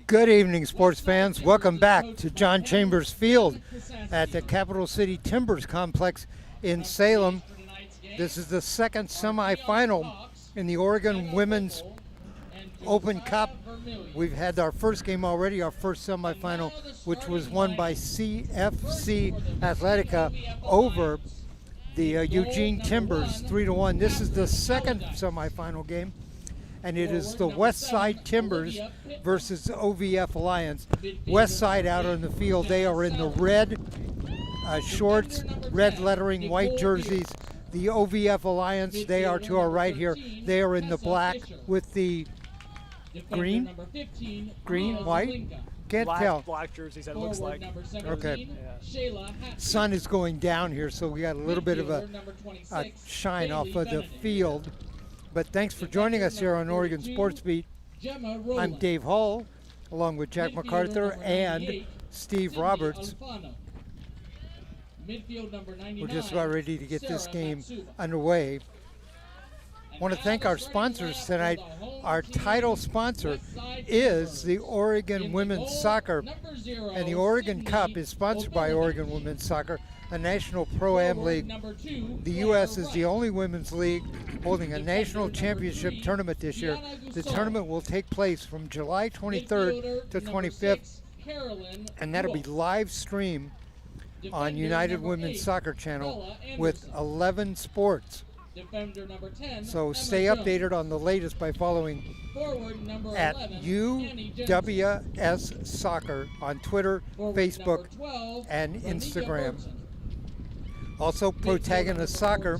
Good evening, sports fans. Welcome back to John Chambers Field at the Capital City Timbers Complex in Salem. This is the second semifinal in the Oregon Women's Open Cup. We've had our first game already, our first semifinal, which was won by CFC Athletica over the Eugene Timbers 3-1. This is the second semifinal game, and it is the Westside Timbers versus the OVF Alliance. Westside out on the field, they are in the red shorts, red lettering, white jerseys. The OVF Alliance, they are to our right here. They are in the black with the green, white? Can't tell. Black jerseys, that looks like. Okay. Yeah. Sun is going down here, so we got a little bit of a shine off of the field. But thanks for joining us here on Oregon Sports Beat. I'm Dave Hall, along with Jack McArthur and Steve Roberts. We're just about ready to get this game underway. I want to thank our sponsors tonight. Our title sponsor is the Oregon Women's Soccer, and the Oregon Cup is sponsored by Oregon Women's Soccer, a national pro-am league. The U.S. is the only women's league holding a national championship tournament this year. The tournament will take place from July 23rd to 25th, and that'll be live streamed on United Women's Soccer Channel with 11 sports. So stay updated on the latest by following at UWS Soccer on Twitter, Facebook, and Instagram. Also, Protagonist Soccer.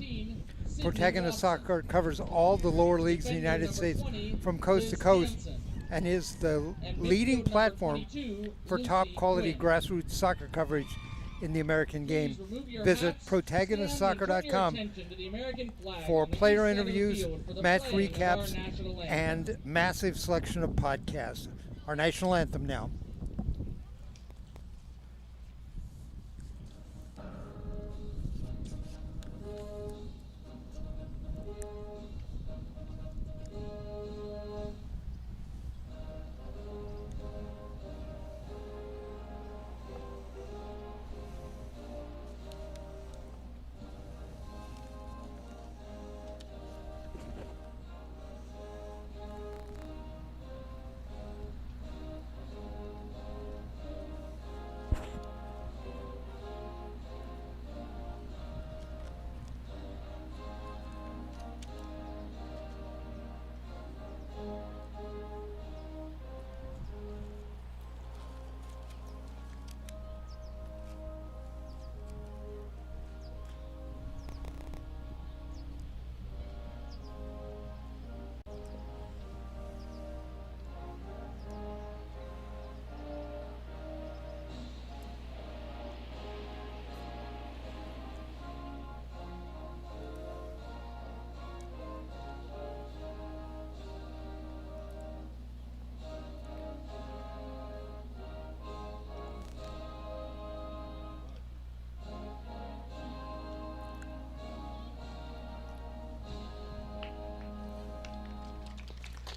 Protagonist Soccer covers all the lower leagues in the United States from coast to coast and is the leading platform for top quality grassroots soccer coverage in the American game. Visit protagonistsoccer.com for player interviews, match recaps, and massive selection of podcasts. Our national anthem now.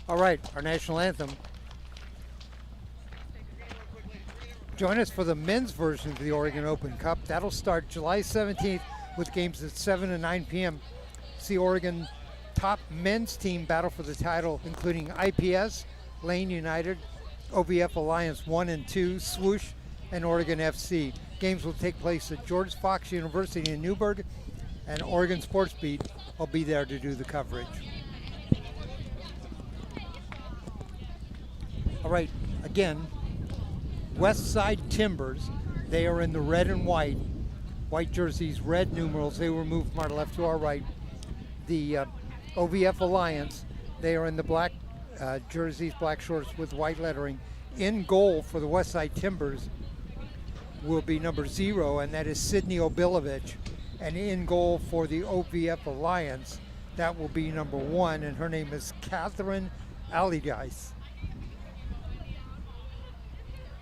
All right, our national anthem. Join us for the men's version of the Oregon Open Cup. That'll start July 17th with games at 7 and 9 p.m. See Oregon top men's team battle for the title, including IPS, Lane United, OVF Alliance 1 and 2, Swoosh, and Oregon FC. Games will take place at George Fox University in Newburgh, and Oregon Sports Beat will be there to do the coverage. All right, again, Westside Timbers, they are in the red and white jerseys, red numerals. They were moved from our left to our right. The OVF Alliance, they are in the black jerseys, black shorts with white lettering. In goal for the Westside Timbers will be number 0, and that is Sydney Obilovich. And in goal for the OVF Alliance, that will be number 1, and her name is Catherine Allardyce.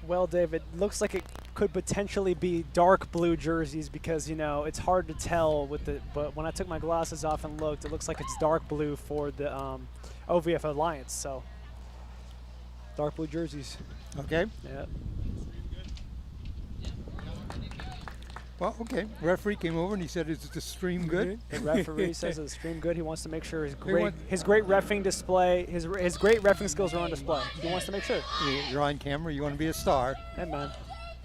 Well, David, looks like it could potentially be dark blue jerseys because, you know, it's hard to tell with the, but when I took my glasses off and looked, it looks like it's dark blue for the OVF Alliance. So Dark blue jerseys. Okay. Yeah. Well, okay. Referee came over and he said, "Is the stream good?" The referee says it's stream good. He wants to make sure his great reffing display, his great reffing skills are on display. He wants to make sure. You're on camera. You want to be a star. Hey, man.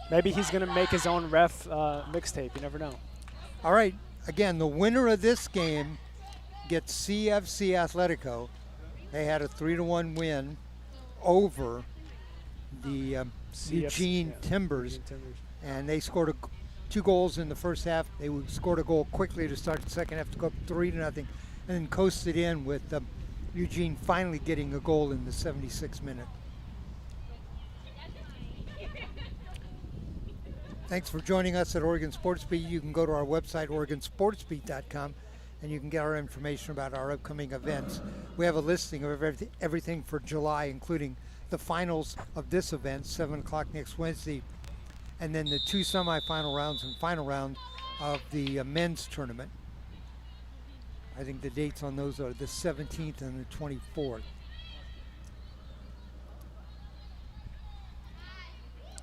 Maybe he's going to make his own ref mixtape. You never know. All right. Again, the winner of this game gets CFC Atletico. They had a 3-1 win over the Eugene Timbers, and they scored 2 goals in the first half. They scored a goal quickly to start the second half to go up 3-0, and then coasted in with Eugene finally getting a goal in the 76th minute. Thanks for joining us at Oregon Sports Beat. You can go to our website, OregonSportsBeat.com, and you can get our information about our upcoming events. We have a listing of everything for July, including the finals of this event, 7 o'clock next Wednesday, and then the 2 semifinal rounds and final round of the men's tournament. I think the dates on those are the 17th and the 24th.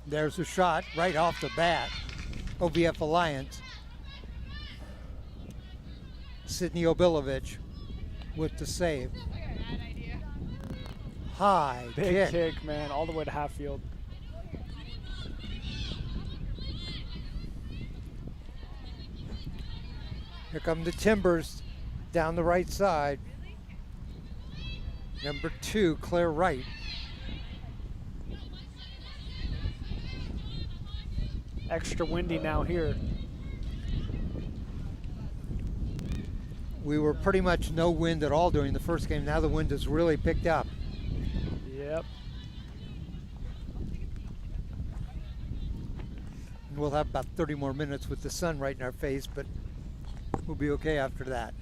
There's a shot right off the bat. OVF Alliance. Sydney Obilovich with the save. High Big kick, man, all the way to Hatfield. Here come the Timbers down the right side. Number 2, Claire Wright. Extra windy now here. We were pretty much no wind at all during the first game. Now the wind has really picked up. Yep. And we'll have about 30 more minutes with the sun right in our face, but we'll be okay after that.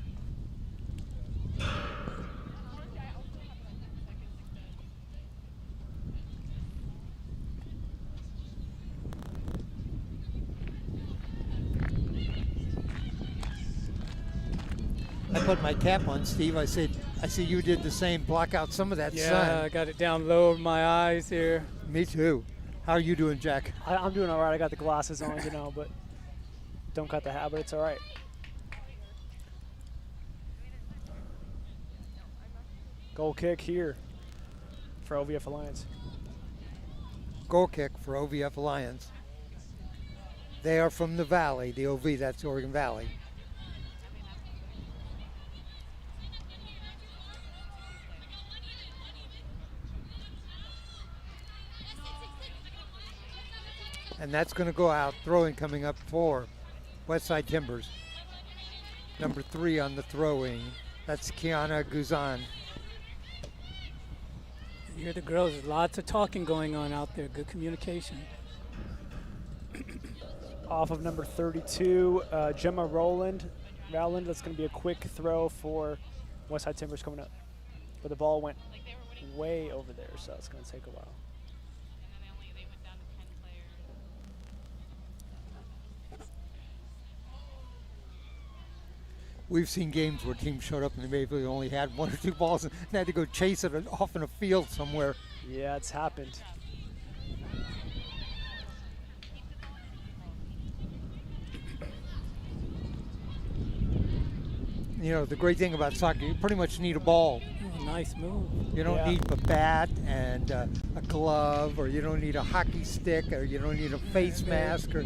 I put my cap on, Steve. I said, I see you did the same. Block out some of that sun. Yeah, I got it down low over my eyes here. Me too. How are you doing, Jack? I'm doing all right. I got the glasses on, you know, but don't cut the hat, but it's all right. Goal kick here for OVF Alliance. Goal kick for OVF Alliance. They are from the Valley, the OV, that's Oregon Valley. And that's going to go out, throwing coming up for Westside Timbers. Number 3 on the throwing. That's Kiana Guzan. You hear the girls, there's lots of talking going on out there, good communication. Off of number 32, Gemma Rowland. That's going to be a quick throw for Westside Timbers coming up. But the ball went way over there, so it's going to take a while. We've seen games where teams showed up and they maybe only had 1 or 2 balls and they had to go chase it off in a field somewhere. Yeah, it's happened. You know, the great thing about soccer, you pretty much need a ball. Oh, nice move. You don't need a bat and a glove, or you don't need a hockey stick, or you don't need a face mask. Or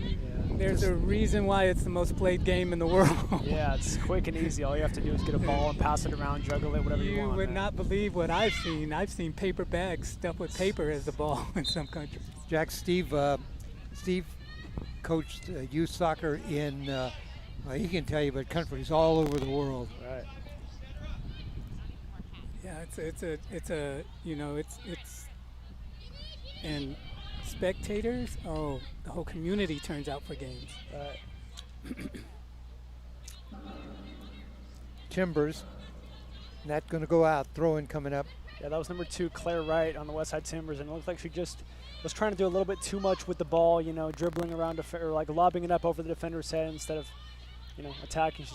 There's a reason why it's the most played game in the world. Yeah, it's quick and easy. All you have to do is get a ball and pass it around, juggle it, whatever you want. You would not believe what I've seen. I've seen paper bags stuffed with paper as the ball in some countries. Jack, Steve coached youth soccer in, he can tell you about countries all over the world. Right. Yeah, and spectators, oh, the whole community turns out for games. Timbers, and that's going to go out, throwing coming up. Yeah, that was number 2, Claire Wright on the Westside Timbers, and it looked like she just was trying to do a little bit too much with the ball, you know, dribbling around or like lobbing it up over the defender's head instead of attacking.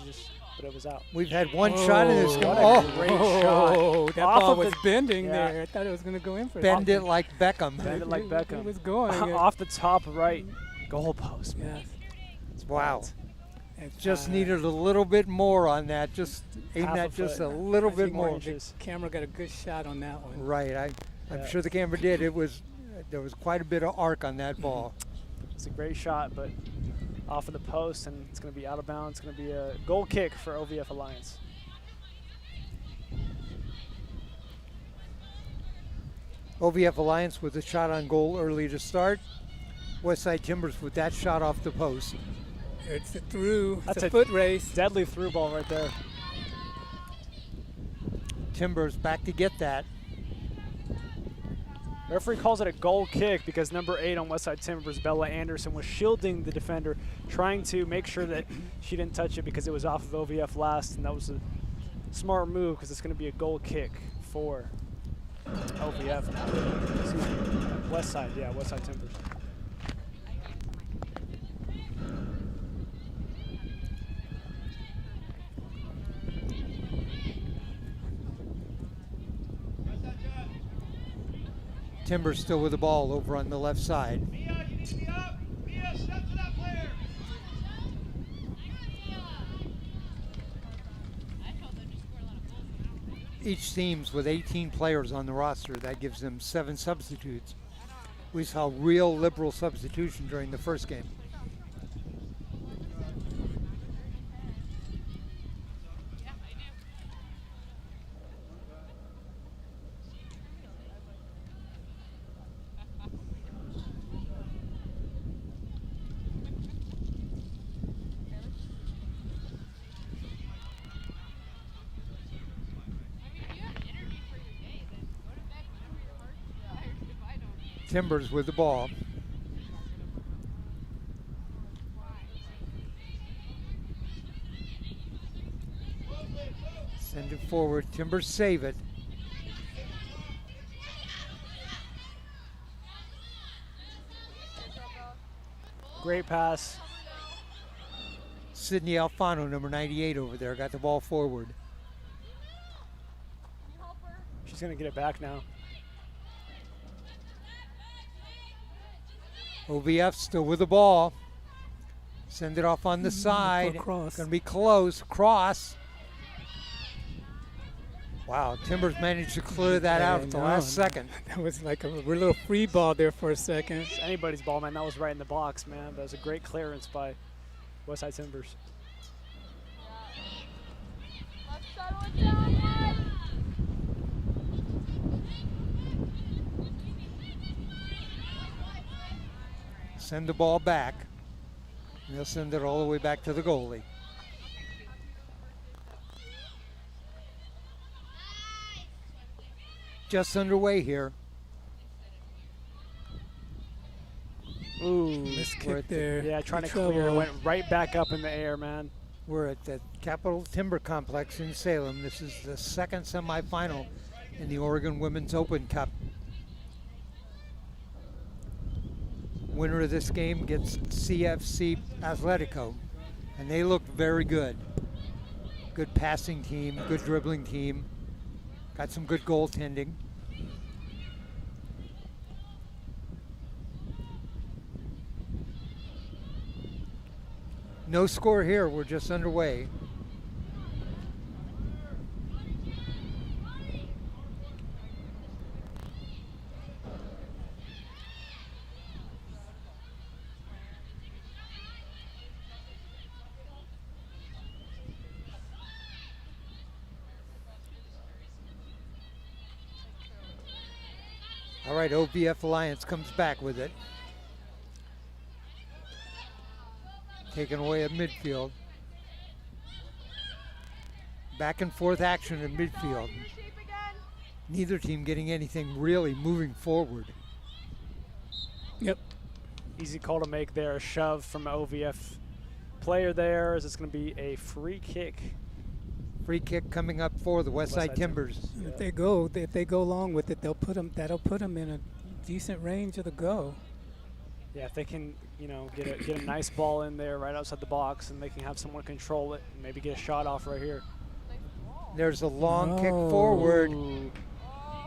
But it was out. We've had one shot in this game. What a Oh, great shot. That Off ball of was the- bending yeah. there. I thought it was going to go in for bend it something. like Beckham. Bend it like Beckham. It was going. Off the top right goalpost, man. Yes. It's Wow. wild. It's, Just needed a little bit more on that. Just aim Half a that just foot. a little I think bit more. inches. Camera got a good shot on that one. Right. I'm Yeah. sure the camera did. There was quite a bit of arc on that ball. It's a great shot, but off of the post, and it's going to be out of bounds. It's going to be a goal kick for OVF Alliance. OVF Alliance with a shot on goal early to start. Westside Timbers with that shot off the post. It's a through. That's It's a a foot race. Deadly through ball right there. Timbers back to get that. Referee calls it a goal kick because number 8 on Westside Timbers, Bella Anderson, was shielding the defender, trying to make sure that she didn't touch it because it was off of OVF last, and that was a smart move because it's going to be a goal kick for OVF now. Excuse me. Westside, yeah, Westside Timbers. Timbers still with the ball over on the left side. Each team's with 18 players on the roster. That gives them 7 substitutes. We saw real liberal substitution during the first game. Timbers with the ball. Send it forward. Timbers save it. Great pass. Sydney Alfano, number 98 over there, got the ball forward. She's going to get it back now. OVF still with the ball. Send it off on the side. cross. Going to be close. Cross. Wow, Timbers managed to clear that out at the last second. That was like a little free ball there for a second. It's anybody's ball, man. That was right in the box, man. That was a great clearance by Westside Timbers. Send the ball back. And they'll send it all the way back to the goalie. Just underway here. Ooh, Missed we're kick at the- there. yeah, trying to Trouble. clear. Went right back up in the air, man. We're at the Capitol Timber Complex in Salem. This is the second semifinal in the Oregon Women's Open Cup. Winner of this game gets CFC Atletico, and they look very good. Good passing team, good dribbling team, got some good goaltending. No score here, we're just underway. All right, OVF Alliance comes back with it. Taken away at midfield. Back and forth action in midfield. Neither team getting anything really moving forward. Yep. Easy call to make there. A shove from OVF player there. Is it's going to be a free kick? Free kick coming up for the Westside Westside Timbers. And if they go along with it, that'll put them in a decent range of the go. Yeah, if they can, get a nice ball in there right outside the box, and they can have someone control it and maybe get a shot off right here. There's a long kick forward.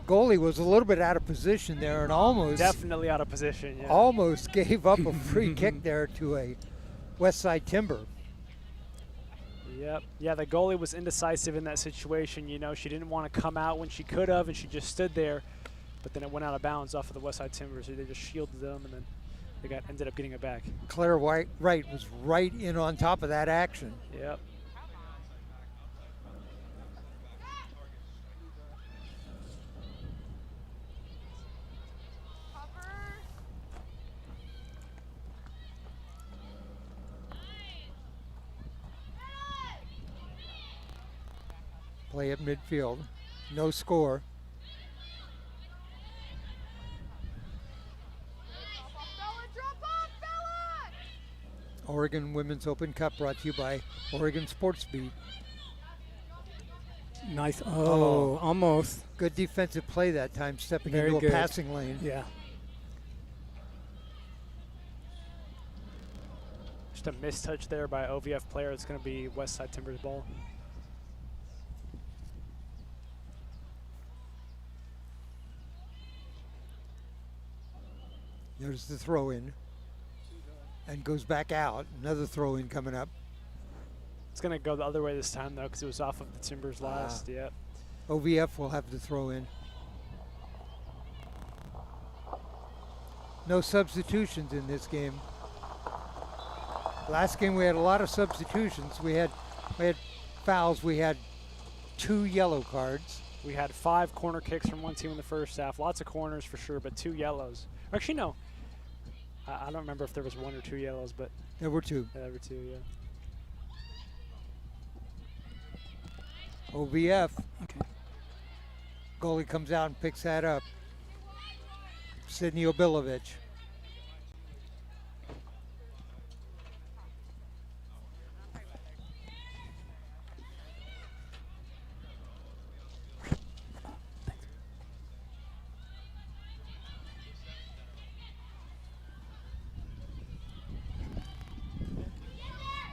Goalie was a little bit out of position there and almost Definitely out of position, yeah. almost gave up a free kick there to a Westside Timber. Yep. Yeah, the goalie was indecisive in that situation. She didn't want to come out when she could have, and she just stood there. But then it went out of bounds off of the Westside Timbers. They just shielded them, and then they ended up getting it back. Claire Wright was right in on top of that action. Yep. Play at midfield. No score. Oregon Women's Open Cup brought to you by Oregon Sports Beat. Nice. Oh, almost. Good defensive play that time, stepping Very into good. a passing lane. Yeah. Just a mistouch there by OVF player. It's going to be Westside Timbers ball. There's the throw in. And goes back out. Another throw in coming up. It's going to go the other way this time, though, because it was off of the Timbers last. Yep. OVF will have the throw in. No substitutions in this game. Last game we had a lot of substitutions. We had fouls. We had 2 yellow cards. We had 5 corner kicks from one team in the first half. Lots of corners for sure, but 2 yellows. Actually, no. I don't remember if there was 1 or 2 yellows, but There were 2. there were 2, yeah. OVF. Okay. Goalie comes out and picks that up. Sydney Obilovich.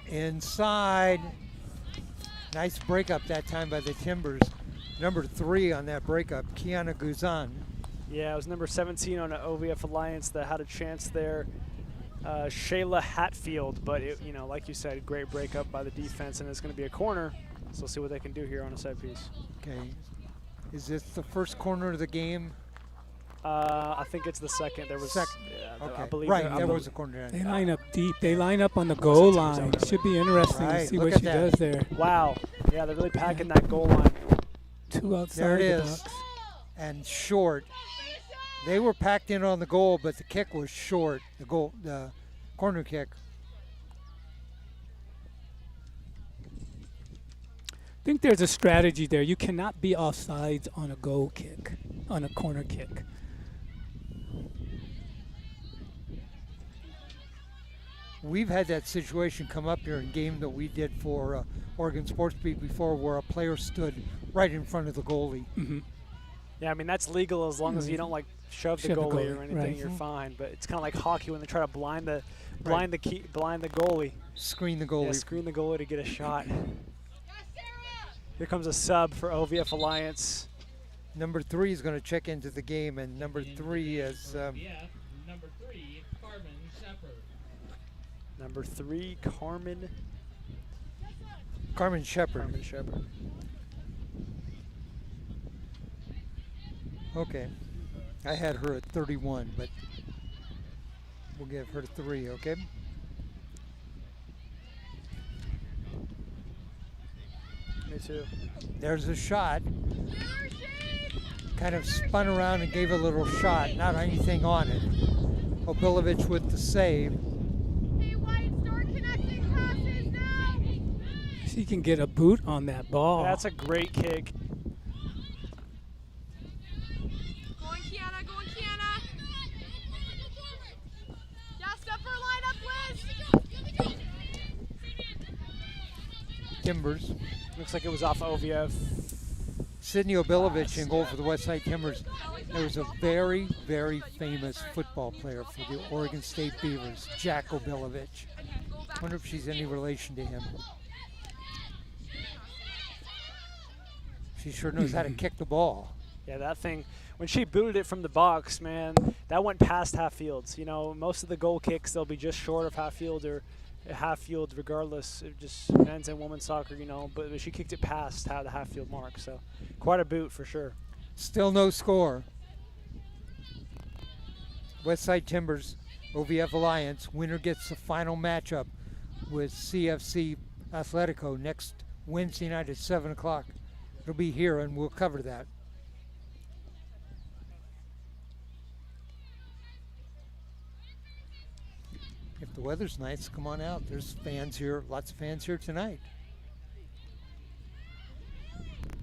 Inside. Nice breakup that time by the Timbers. Number 3 on that breakup, Kiana Guzan. Yeah, it was number 17 on the OVF Alliance that had a chance there. Shayla Hatfield, but like you said, great breakup by the defense, and it's going to be a corner. So we'll see what they can do here on a set piece. Okay. Is this the first corner of the game? I think it's the second. There was, yeah, Okay. I believe Right, there was a corner. They line up deep. They line up on the goal line. Should be interesting Right, to see look what at she that. does there. Wow. Yeah, they're really packing that goal line. 2 outside There it the is. box. And short. They were packed in on the goal, but the kick was short. The corner kick. I think there's a strategy there. You cannot be offsides on a goal kick, on a corner kick. We've had that situation come up here in game that we did for Oregon Sports Beat before, where a player stood right in front of the goalie. Mm-hmm. Yeah, I mean, that's legal as long as you don't, shove the goalie or anything, right. you're fine. But it's kind of like hockey when they try to blind the goalie. Screen the goalie. Yeah, screen the goalie to get a shot. Here comes a sub for OVF Alliance. Number 3 is going to check into the game, and number 3 is Number 3, Carmen Shepard. Number 3, Carmen Shepard. Shepard. Okay. I had her at 31, but we'll give her 3, okay? Me too. There's a shot. Kind of spun around and gave a little shot, not anything on it. Obilovich with the save. She can get a boot on that ball. That's a great kick. Timbers. Looks like it was off OVF. Sydney Obilovich in goal for the Westside Timbers. There was a very, very famous football player for the Oregon State Beavers, Jack Obilovich. I wonder if she's any relation to him. She sure knows how to kick the ball. Yeah, that thing, when she booted it from the box, man, that went past half fields. You know, most of the goal kicks, they'll be just short of half field or half field regardless. It just men's and women's soccer, you know, but she kicked it past the half field mark. So quite a boot for sure. Still no score. Westside Timbers, OVF Alliance. Winner gets the final matchup with CFC Atletico next Wednesday night at 7 o'clock. It'll be here, and we'll cover that. If the weather's nice, come on out. There's fans here, lots of fans here tonight.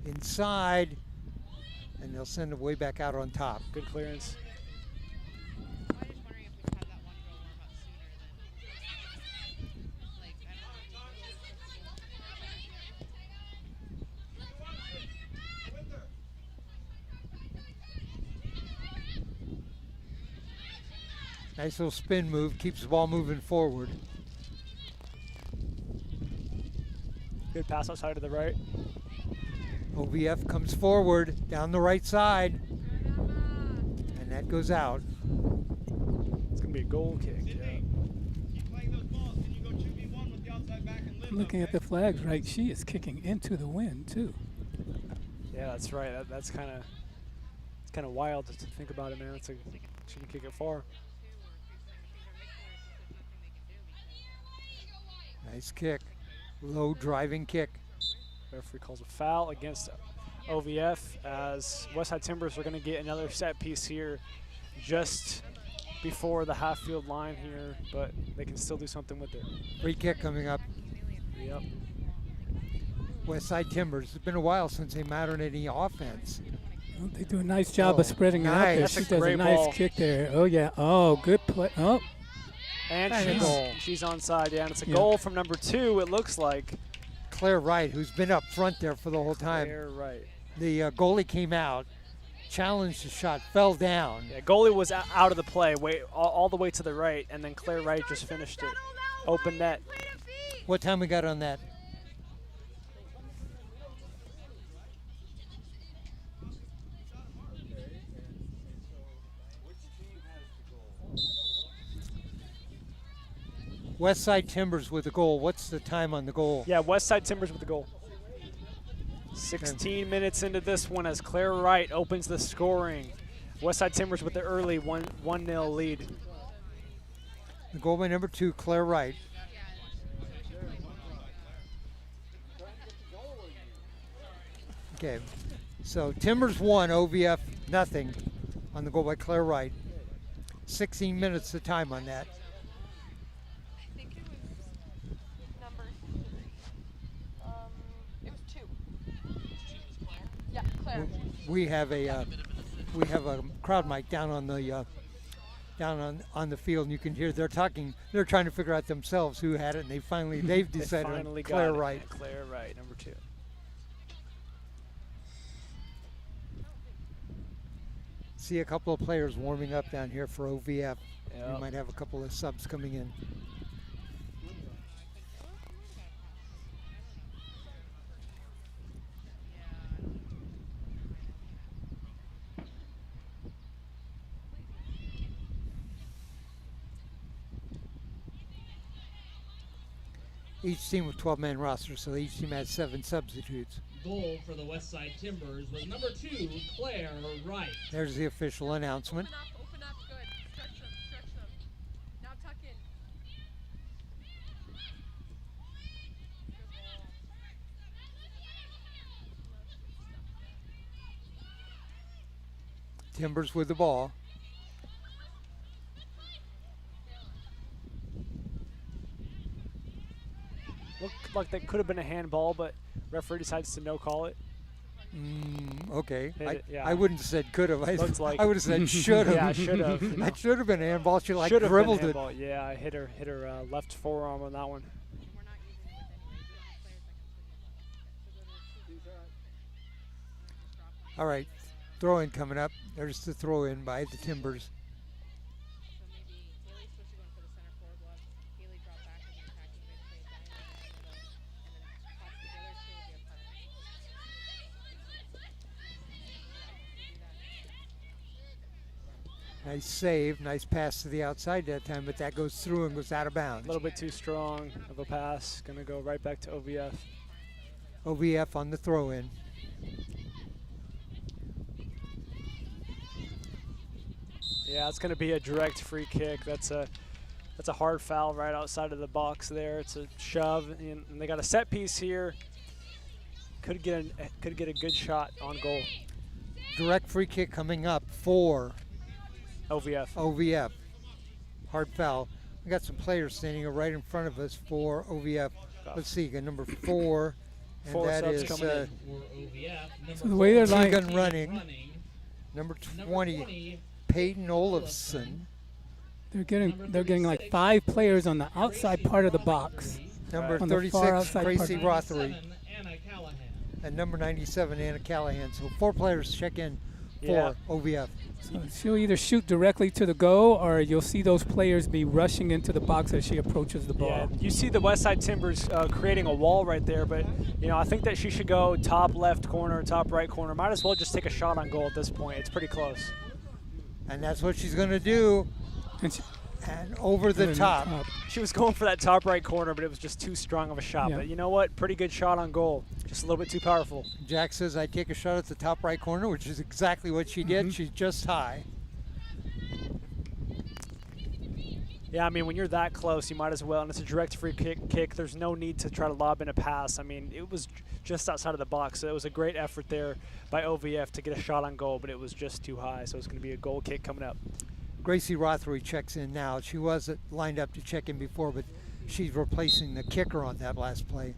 Inside, and they'll send it way back out on top. Good clearance. Nice little spin move, keeps the ball moving forward. Good pass outside to the right. OVF comes forward down the right side, and that goes out. It's going to be a goal kick. Yeah. Looking at the flags, right? She is kicking into the wind too. Yeah, that's right. That's kind of wild to think about it, man. She can kick it far. Nice kick, low driving kick. Referee calls a foul against OVF as Westside Timbers are going to get another set piece here just before the half field line here, but they can still do something with it. Free kick coming up. Yep. Westside Timbers. It's been a while since they mounted any offense. Well, they do a nice job of spreading it out there. nice. She That's a does a great nice ball. kick there. Oh yeah. Oh, good play. Oh, And And a goal. she's onside, yeah, and it's a Yeah. goal from number 2, it looks like. Claire Wright, who's been up front there for the whole time. Claire Wright. The goalie came out, challenged the shot, fell down. Yeah, goalie was out of the play, all the way to the right, and then Claire Wright just finished it. Open net. What time we got on that? Westside Timbers with the goal. What's the time on the goal? Yeah, Westside Timbers with the goal. 16 minutes into this one as Claire Wright opens the scoring. Westside Timbers with the early 1-0 lead. The goal by number 2, Claire Wright. Okay, so Timbers 1, OVF nothing on the goal by Claire Wright. 16 minutes of time on that. I think it was number 3. It was 2. Yeah, Claire. We have a crowd mic down on the on the field, and you can hear they're talking. They're trying to figure out themselves who had it, and they've decided on Finally got Claire it. Wright. Yeah, Claire Wright, number 2. See a couple of players warming up down here for OVF. Yep. We might have a couple of subs coming in. Each team with 12-man roster, so each team has 7 substitutes. Goal for the Westside Timbers was number 2, Claire Wright. There's the official announcement. Open up, good. Stretch them. Now tuck in. Timbers with the ball. Looked like that could have been a handball, but referee decides to no call it. Okay. Hit it, yeah. I wouldn't have said could have. Looks like- I would have said should have. Yeah, should have. That should have been a handball. She like Should have been dribbled it. handball. Yeah, I hit her left forearm on that one. All right. Throw-in coming up. There's the throw-in by the Timbers. So maybe Haley's supposed to go in for the center forward block. Haley dropped back as an attacking midfield, Diamond in the middle, and then toss together. She will be a part. Nice save. Nice pass to the outside that time, but that goes through and goes out of A bounds. little bit too strong of a pass. Going to go right back to OVF. OVF on the throw-in. Yeah, it's going to be a direct free kick. That's a hard foul right outside of the box there. It's a shove, and they got a set piece here. Could get a good shot on goal. Direct free kick coming up for OVF. OVF. Hard foul. We got some players standing right in front of us for OVF. Let's see, got number 4, and Four that subs is coming in. For OVF, So the way they're like, Tegan running. Number 20, Peyton Olafson. they're getting like 5 players on the outside part of the box. Number On the far 36, outside Tracy part. Rothery. Anna Callahan. And number 97, Anna Callahan. So 4 players check in for Yeah. OVF. So she'll either shoot directly to the goal, or you'll see those players be rushing into the box as she approaches the Yeah, ball. you see the Westside Timbers creating a wall right there, but I think that she should go top left corner, top right corner. Might as well just take a shot on goal at this point. It's pretty close. And that's what she's going to do. And she, And over the top. She was going for that top right corner, but it was just too strong of a shot. Yeah. But you know what? Pretty good shot on goal. Just a little bit too powerful. Jack says I take a shot at the top right corner, which is exactly what she did. She's just high. Yeah, I mean, when you're that close, you might as well. And it's a direct free kick. There's no need to try to lob in a pass. I mean, it was just outside of the box. So it was a great effort there by OVF to get a shot on goal, but it was just too high. So it's going to be a goal kick coming up. Gracie Rothery checks in now. She wasn't lined up to check in before, but she's replacing the kicker on that last play.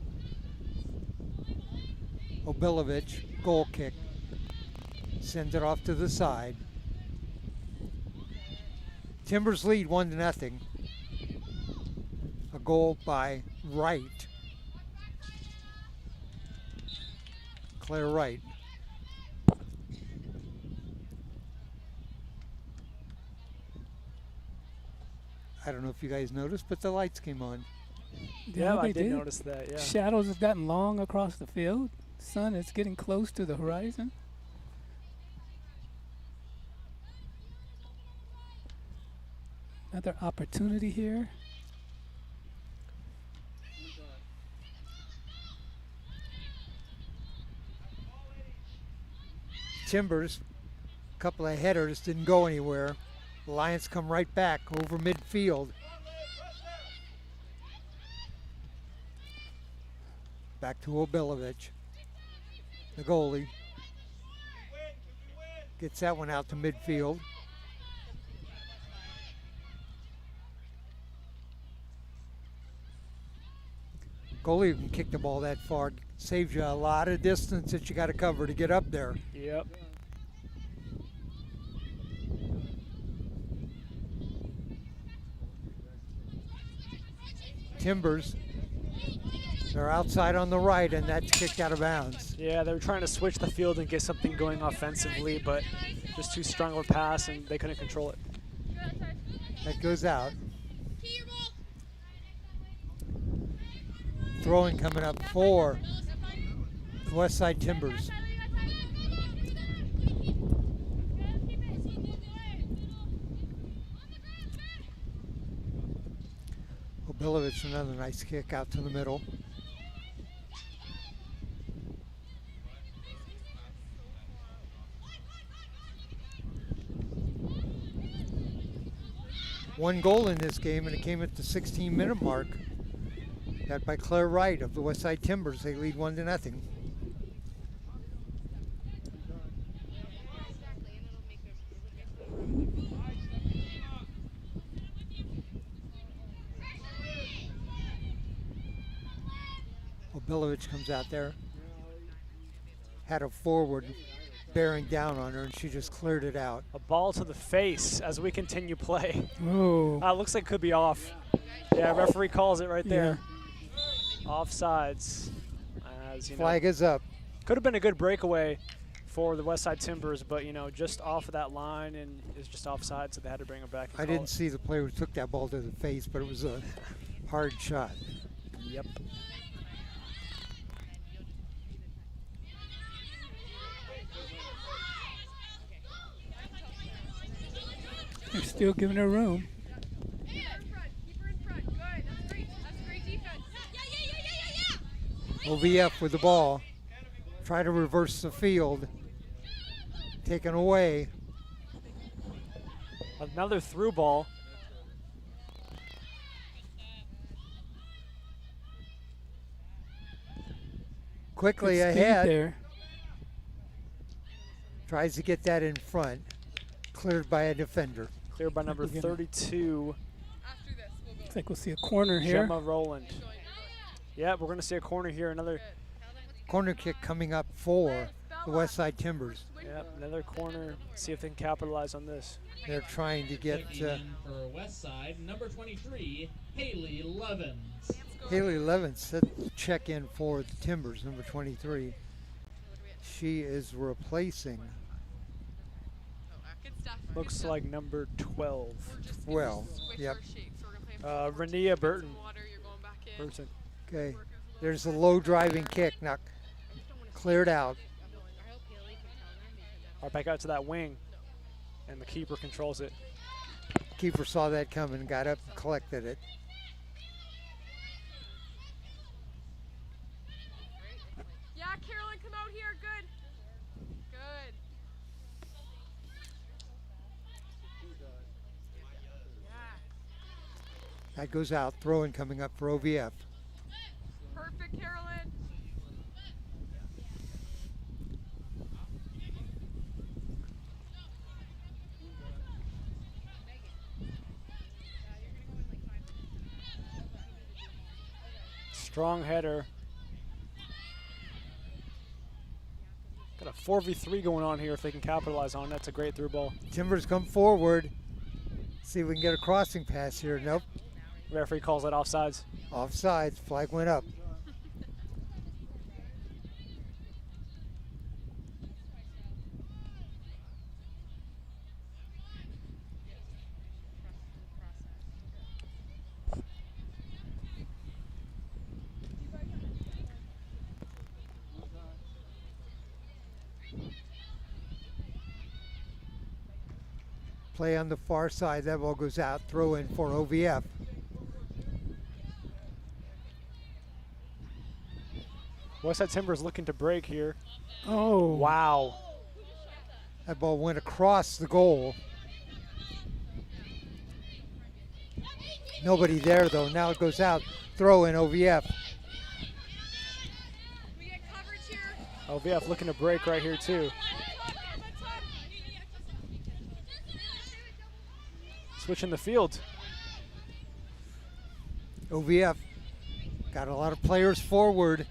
Obilovich, goal kick. Sends it off to the side. Timbers lead 1-0. A goal by Wright. Claire Wright. I don't know if you guys noticed, but the lights came on. Yeah, I they did notice that, yeah. Shadows have gotten long across the field. Sun is getting close to the horizon. Another opportunity here. Timbers, a couple of headers, didn't go anywhere. The Lions come right back over midfield. Back to Obilovich, the goalie. Gets that one out to midfield. Goalie who can kick the ball that far saves you a lot of distance that you got to cover to get up there. Yep. Timbers, they're outside on the right, and that's kicked out of bounds. Yeah, they were trying to switch the field and get something going offensively, but just too strong of a pass, and they couldn't control it. That goes out. Throwing coming up for the Westside Timbers. Obilovich, another nice kick out to the middle. One goal in this game, and it came at the 16-minute mark. Got by Claire Wright of the Westside Timbers. They lead 1-0. Obilovich comes out there. Had a forward bearing down on her, and she just cleared it out. A ball to the face as we continue play. Oh. Looks like it could be off. Yeah, referee calls it right there. Offsides. As you know, Flag is up. could have been a good breakaway for the Westside Timbers, but just off of that line and is just offside, so they had to bring him back. I didn't see the player who took that ball to the face, but it was a hard shot. Yep. They're still giving her room. Keep her in front. Good. That's great. That's great defense. OVF with the ball. Try to reverse the field. Taken away. Another through ball. Quickly Good speed ahead. there. Tries to get that in front. Cleared by a defender. Cleared by number 32, After this, we'll go. I think we'll see a corner here. Gemma Rowland. Yeah, we're going to see a corner here. Another, Corner kick coming up for the Westside Timbers. another corner. See if they can capitalize on this. They're trying to get Checking in for Westside, number 23, Haley Levens. Haley Levens set the check in for the Timbers, number 23. She is replacing Good stuff. Looks like number 12. well. Yep. Renia Burton. Burton. Okay. There's a low driving kick. Now cleared out. All right, back out to that wing, and the keeper controls it. Keeper saw that coming, got up and collected it. Yeah, Carolyn, come out here. Good. Good. Yeah. That goes out. Throw-in coming up for OVF. Perfect, Carolyn. Strong header. Got a 4v3 going on here if they can capitalize on it. That's a great through ball. Timbers come forward. See if we can get a crossing pass here. Nope. Referee calls that offsides. Offsides. Flag went up. Play on the far side. That ball goes out. Throw in for OVF. Westside Timbers looking to break here. Oh, Wow. That ball went across the goal. Nobody there though. Now it goes out. Throw in OVF. We get coverage here. OVF looking to break right here too. Switching the field. OVF got a lot of players forward.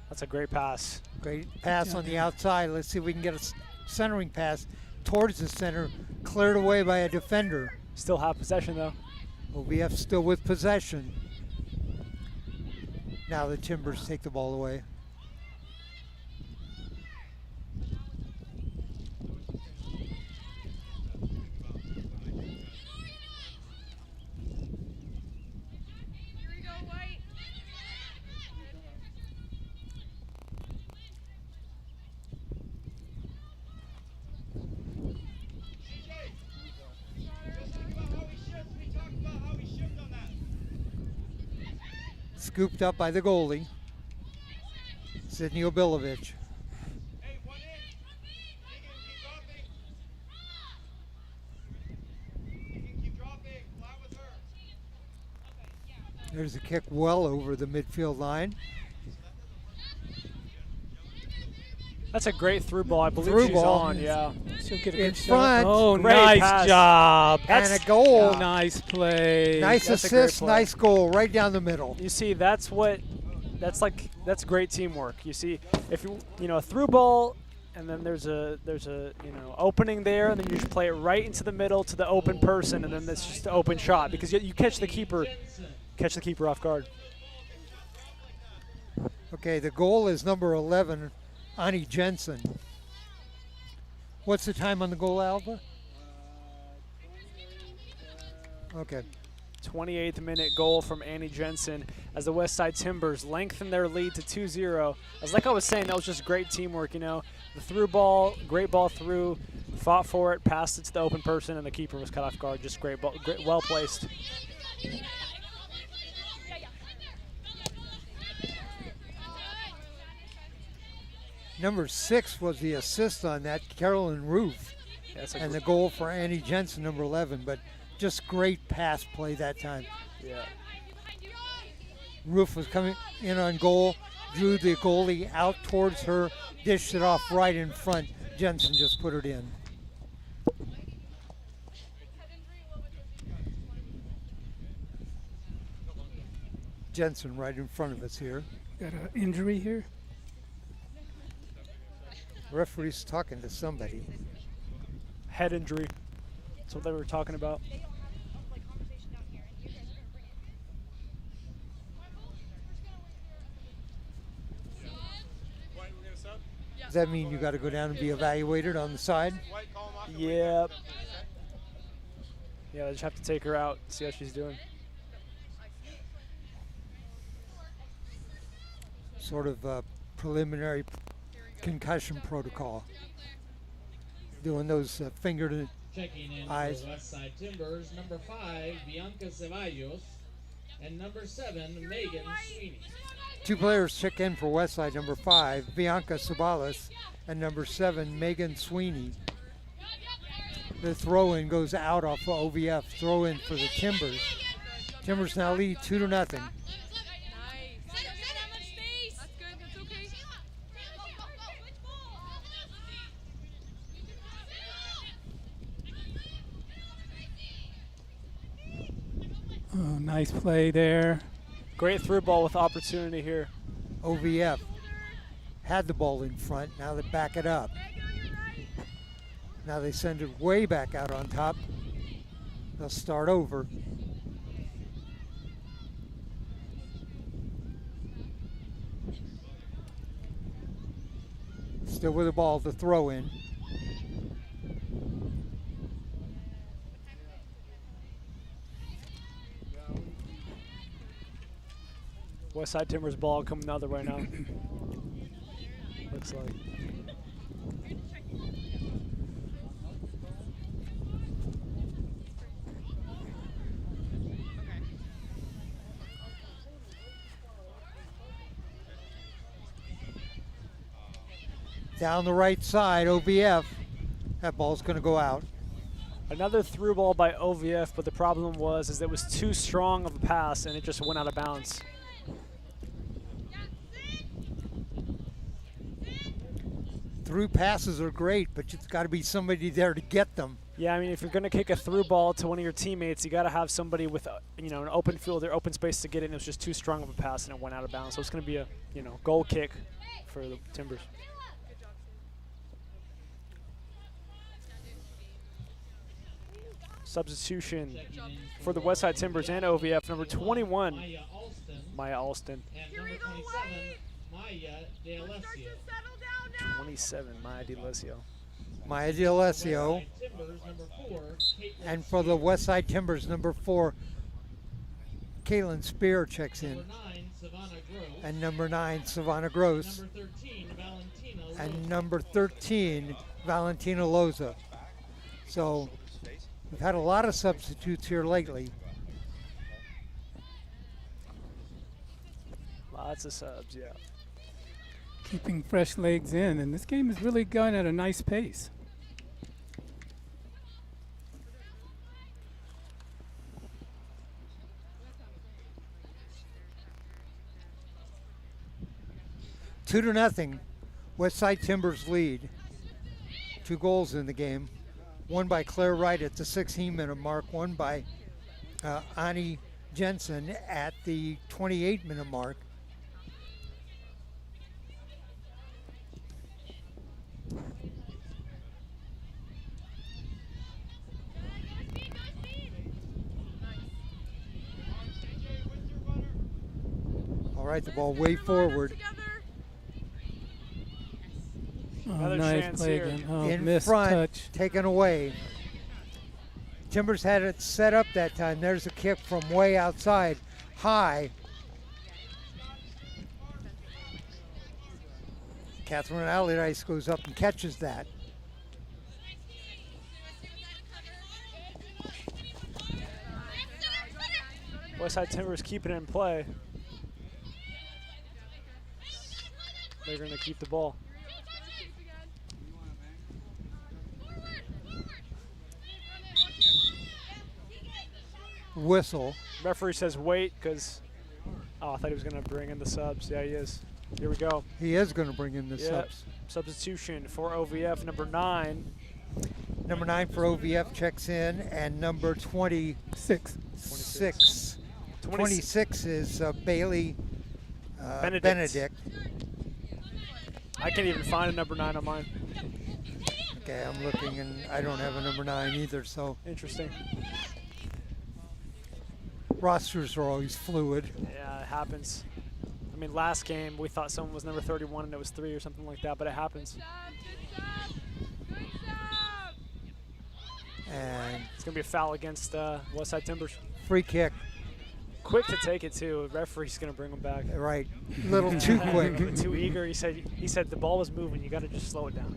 That's a great pass. Great pass on the outside. Let's see if we can get a centering pass towards the center. Cleared away by a defender. Still have possession though. OVF still with possession. Now the Timbers take the ball away. Here we go, White. Scooped up by the goalie, Sydney Obilovich. There's a kick well over the midfield line. That's a great through ball. I believe Through she's ball. on. Yeah. she'll get a In good shot. front. Oh, Great nice pass. job. And a goal. Nice play. Nice That's a great assist, play. nice goal, right down the middle. You see, that's great teamwork. You see, if a through ball, and then there's a opening there, and then you just play it right into the middle to the open person, and then it's just an open shot because you catch the keeper off guard. Okay, the goal is number 11, Ani Jensen. What's the time on the goal, Alva? Okay. 28th minute goal from Annie Jensen as the Westside Timbers lengthen their lead to 2-0. As like I was saying, that was just great teamwork, you know. The through ball, great ball through, fought for it, passed it to the open person, and the keeper was cut off guard. Just great ball, great, well placed. Number 6 was the assist on that, Carolyn Roof. Yeah, And the goal for Annie Jensen, number 11. But just great pass play that time. yeah. Roof was coming in on goal, drew the goalie out towards her, dished it off right in front. Jensen just put it in. Jensen right in front of us here. Got an injury here. Referee's talking to somebody. Head injury. That's what they were talking about. Does that mean you got to go down and be evaluated on the side? Yep. Yeah, I just have to take her out, see how she's doing. Sort of preliminary concussion protocol. Doing those finger to Checking in eyes. for Westside Timbers, number 5, Bianca Sabalas, and number 7, Megan Sweeney. 2 players check in for Westside, number 5, Bianca Sabalas, and number 7, Megan Sweeney. The throw-in goes out off of OVF. Throw-in for the Timbers. Timbers now lead 2-0. Nice. That's good. That's okay. Oh, nice play there. Great through ball with opportunity here. OVF had the ball in front. Now they back it up. Now they send it way back out on top. They'll start over. Still with the ball, the throw in. Westside Timbers ball coming the other way now. Looks like. Down the right side, OVF. That ball's going to go out. Another through ball by OVF, but the problem was it was too strong of a pass and it just went out of bounds. Through passes are great, but it's got to be somebody there to get them. Yeah, I mean, if you're going to kick a through ball to one of your teammates, you got to have somebody with, an open field or open space to get in. It was just too strong of a pass and it went out of bounds. So it's going to be a, goal kick for the Timbers. Substitution for the Westside Timbers and OVF, number 21, Maya Alston. And number 27, Maya D'Alessio. 27, Maya D'Alessio. Maya D'Alessio. Timbers, number 4, Caitlin And for the Westside Timbers, number 4, Caitlin Spear checks in. number 9, Savannah Grove. And number 9, Savannah Gross. Number 13, Valentina And Lowe. number 13, Valentina Loza. So we've had a lot of substitutes here lately. Lots of subs, yeah. Keeping fresh legs in, and this game is really going at a nice pace. Two to nothing. Westside Timbers lead. 2 goals in the game. One by Claire Wright at the 16-minute mark. One by Annie Jensen at the 28-minute mark. All right, the ball way forward. Another nice chance play here. again. Oh, In missed front, touch. taken away. Timbers had it set up that time. There's a kick from way outside, high. Catherine Allardyce goes up and catches that. Westside Timbers keeping it in play. They're going to keep the ball. Whistle. Referee says wait because, oh, I thought he was going to bring in the subs. Yeah, he is. Here we go. He is going to bring in the Yeah. subs. Substitution for OVF, number 9. Number 9 for OVF checks in, and number 26. 26 is Bailey Benedict. I can't even find a number 9 on mine. Okay, I'm looking, and I don't have a number 9 either, so Interesting. rosters are always fluid. Yeah, it happens. I mean, last game we thought someone was number 31 and it was 3 or something like that, but it happens. And It's going to be a foul against Westside Timbers. free kick, Quick to take it too. The referee's going to bring him back. right, a little too quick. Too eager. He said the ball was moving. You got to just slow it down.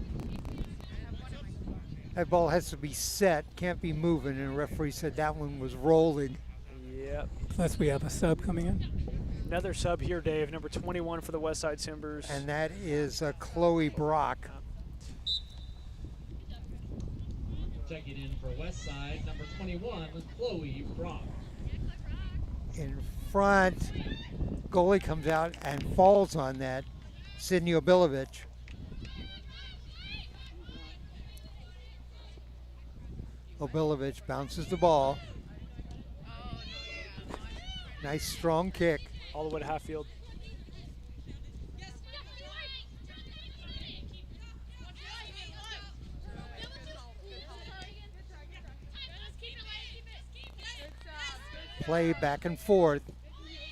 That ball has to be set, can't be moving, and the referee said that one was rolling. Yep. Plus, we have a sub coming in. Another sub here, Dave. Number 21 for the Westside Timbers. And that is Chloe Brock. Checking in for Westside, number 21, Chloe Brock. In front, goalie comes out and falls on that, Sydney Obilovich. Obilovich bounces the ball. Nice strong kick. All the way to Hatfield. Play back and forth.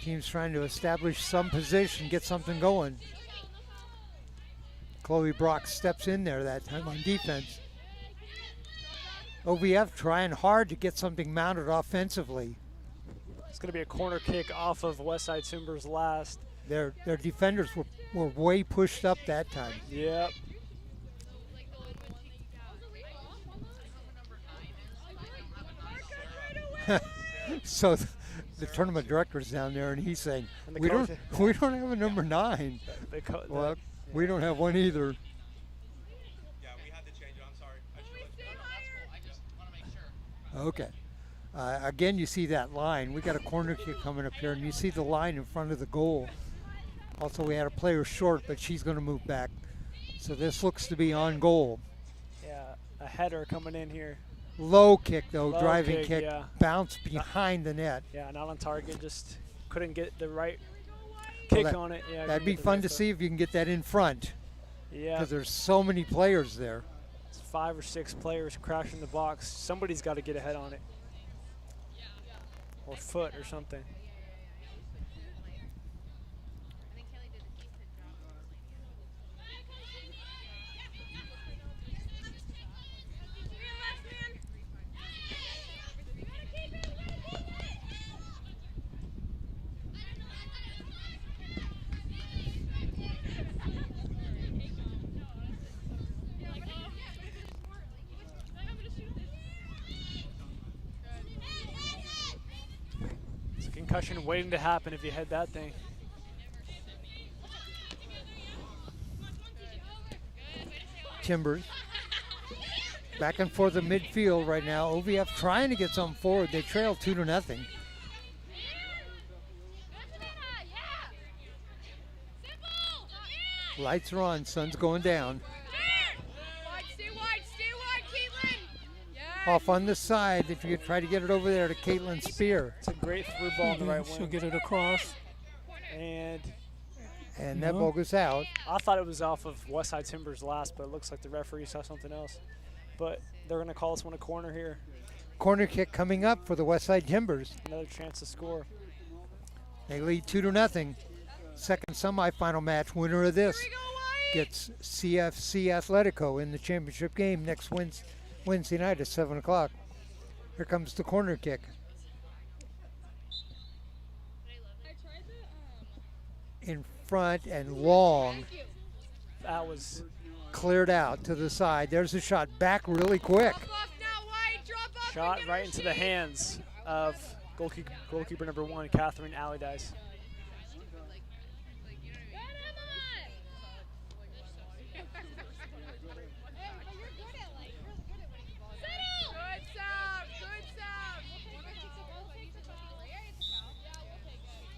Team's trying to establish some position, get something going. Chloe Brock steps in there that time on defense. OVF trying hard to get something mounted offensively. It's going to be a corner kick off of Westside Timbers last. Their defenders were way pushed up that time. Yep. So the tournament director's down there and he's saying, And the we don't coach- have a number 9. Well, we don't have one either. Yeah, we had to change it. I'm sorry. I just want to make sure. Okay. Again, you see that line. We got a corner kick coming up here, and you see the line in front of the goal. Also, we had a player short, but she's going to move back. So this looks to be on goal. Yeah, a header coming in here. Low kick, though, Low driving kick, kick, yeah. bounce behind the net. Yeah, not on target. Just couldn't get the right Well, kick that- on it. Yeah, That'd couldn't be get the fun right to foot. see if you can get that in front, Yeah, because there's so many players there. it's 5 or 6 players crashing the box. Somebody's got to get a head on it. Or foot or something. It's a concussion waiting to happen if you had that thing. Timbers back and forth in midfield right now. OVF trying to get something forward. They trail 2-0. Lights are on. Sun's going down. Stay wide, Caitlin. Yes. Off on the side. If you could try to get it over there to Caitlin Spear. It's a great through ball in the right She'll wing. get it across. And And that No. ball goes out. I thought it was off of Westside Timbers last, but it looks like the referee saw something else. But they're going to call this one a corner here. Corner kick coming up for the Westside Timbers. Another chance to score. They lead 2-0. Second semifinal match. Winner of this gets CFC Atletico in the championship game next Wednesday night at 7 o'clock. Here comes the corner kick. In front and long. That was Cleared out to the side. There's a shot back really quick. shot right into the hands of goalkeeper number 1, Catherine Allardyce.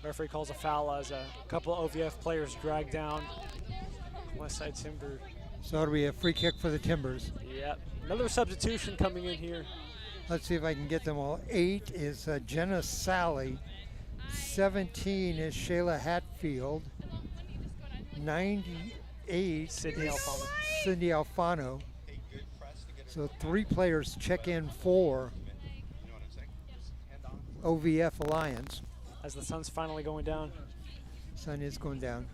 Referee calls a foul as a couple of OVF players drag down Westside Timber. So it'll be a free kick for the Timbers. Yep. Another substitution coming in here. Let's see if I can get them all. 8 is Jenna Sally. 17 is Shayla Hatfield. 98 Sydney is Alfano. Cindy Alfano. So 3 players check in for OVF Alliance. As the sun's finally going down. Sun is going down.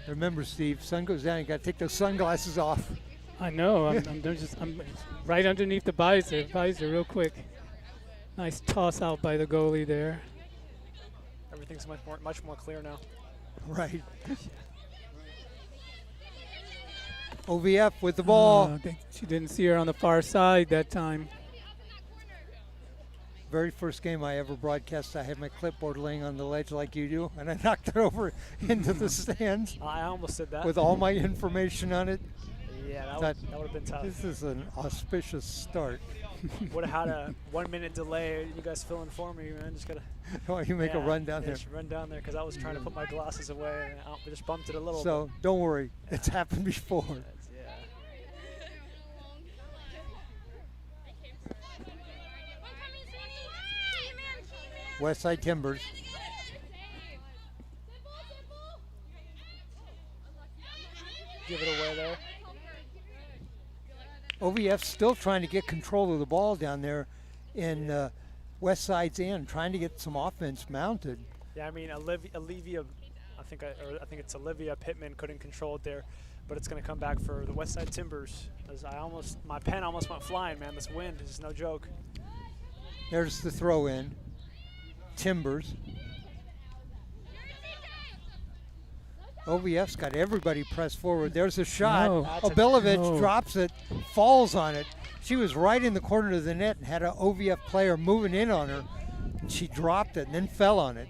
Remember, Steve, sun goes down. You got to take those sunglasses off. I know. I'm right underneath the visor. Real quick. Nice toss out by the goalie there. Everything's much more clear now. Right. OVF with the ball. She didn't see her on the far side that time. Very first game I ever broadcast, I had my clipboard laying on the ledge like you do, and I knocked it over into the stands I almost did that. with all my information on it. Yeah, that would have been tough. This is an auspicious start. Would have had a 1 minute delay. You guys fill in for me, man. Just gotta. Oh, you make a run down there. Just run down there because I was trying to put my glasses away and I just bumped it a little. So don't worry, it's happened before. Yeah. Westside Timbers. Give it away there. OVF still trying to get control of the ball down there in Westside's end, trying to get some offense mounted. Yeah, I mean, Olivia, I think it's Olivia Pittman couldn't control it there, but it's going to come back for the Westside Timbers. As my pen almost went flying, man. This wind is no joke. There's the throw in. Timbers. OVF's got everybody pressed forward. There's a shot. No. Obilovich drops it, falls on it. She was right in the corner of the net and had an OVF player moving in on her. She dropped it and then fell on it.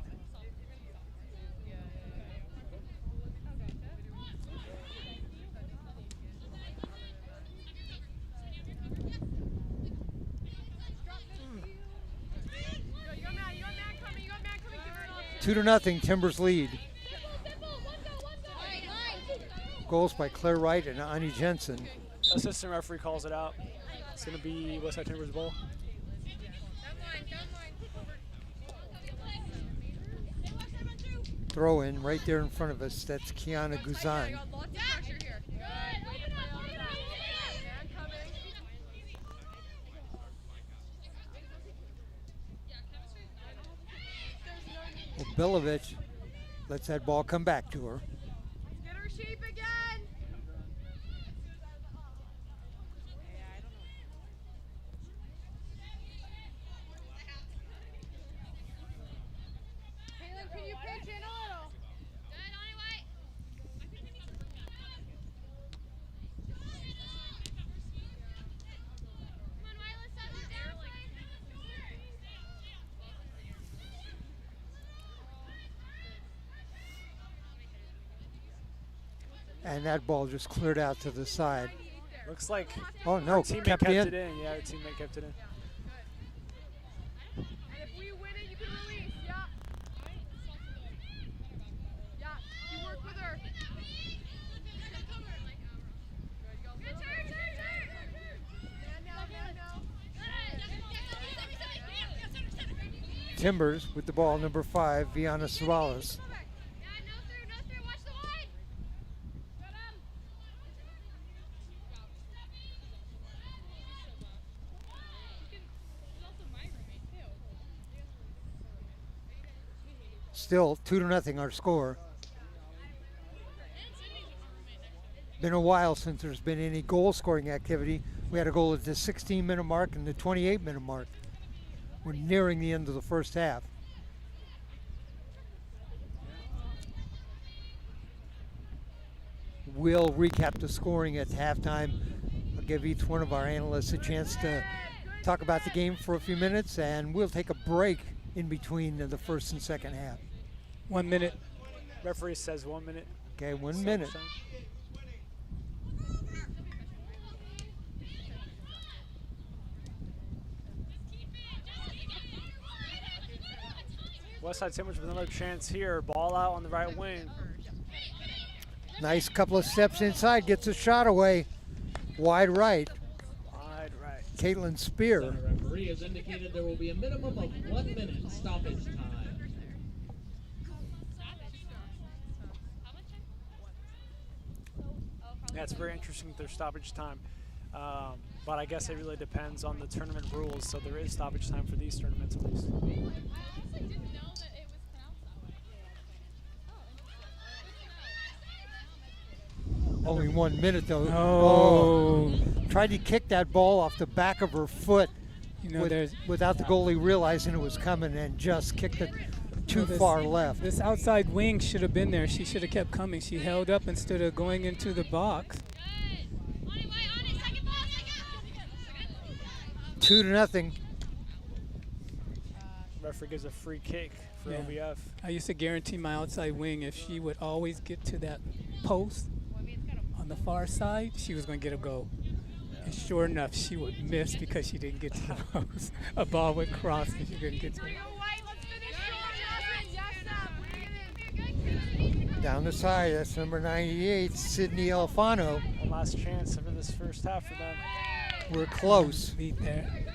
Two to nothing, Timbers lead. Goals by Claire Wright and Ani Jensen. Assistant referee calls it out. It's going to be Westside Timbers' ball. Throw in right there in front of us. That's Kiana Guzan. Bilovich lets that ball come back to her. Get her shape again. Caitlin, can you pitch in a little? Good, on your way. Come on, Riley, set that down. And that ball just cleared out to the side. Looks like Oh no, our teammate kept kept in. it in. Yeah, our teammate kept it in. And if we win it, you can release. Yeah. Yeah, you work with her. Timbers with the ball, number 5, Bianca Sabalas. Still 2-0 our score. Been a while since there's been any goal scoring activity. We had a goal at the 16-minute mark and the 28-minute mark. We're nearing the end of the first half. We'll recap the scoring at halftime. I'll give each one of our analysts a chance to talk about the game for a few minutes, and we'll take a break in between the first and second half. 1 minute. Referee says 1 minute. Okay, 1 minute. Westside Timbers with another chance here. Ball out on the right wing. Nice couple of steps inside, gets a shot away. Wide right. Wide right. Caitlin Spear. Center referee has indicated there will be a minimum of 1 minute stoppage time. Yeah, it's very interesting with their stoppage time. But I guess it really depends on the tournament rules, so there is stoppage time for these tournaments at least. Only 1 minute though. Oh. Tried to kick that ball off the back of her foot You know, without the goalie realizing it was coming and just kicked it too far left. This outside wing should have been there. She should have kept coming. She held up instead of going into the box. 2-0. Referee gives a free kick for Yeah. OVF. I used to guarantee my outside wing, if she would always get to that post on the far side, she was going to get a goal. And sure enough, she would miss because she didn't get to the post. A ball would cross and she couldn't get to it. Down the side, that's number 98, Sydney Alfano. One last chance for this first half for them. We're close. Beat there.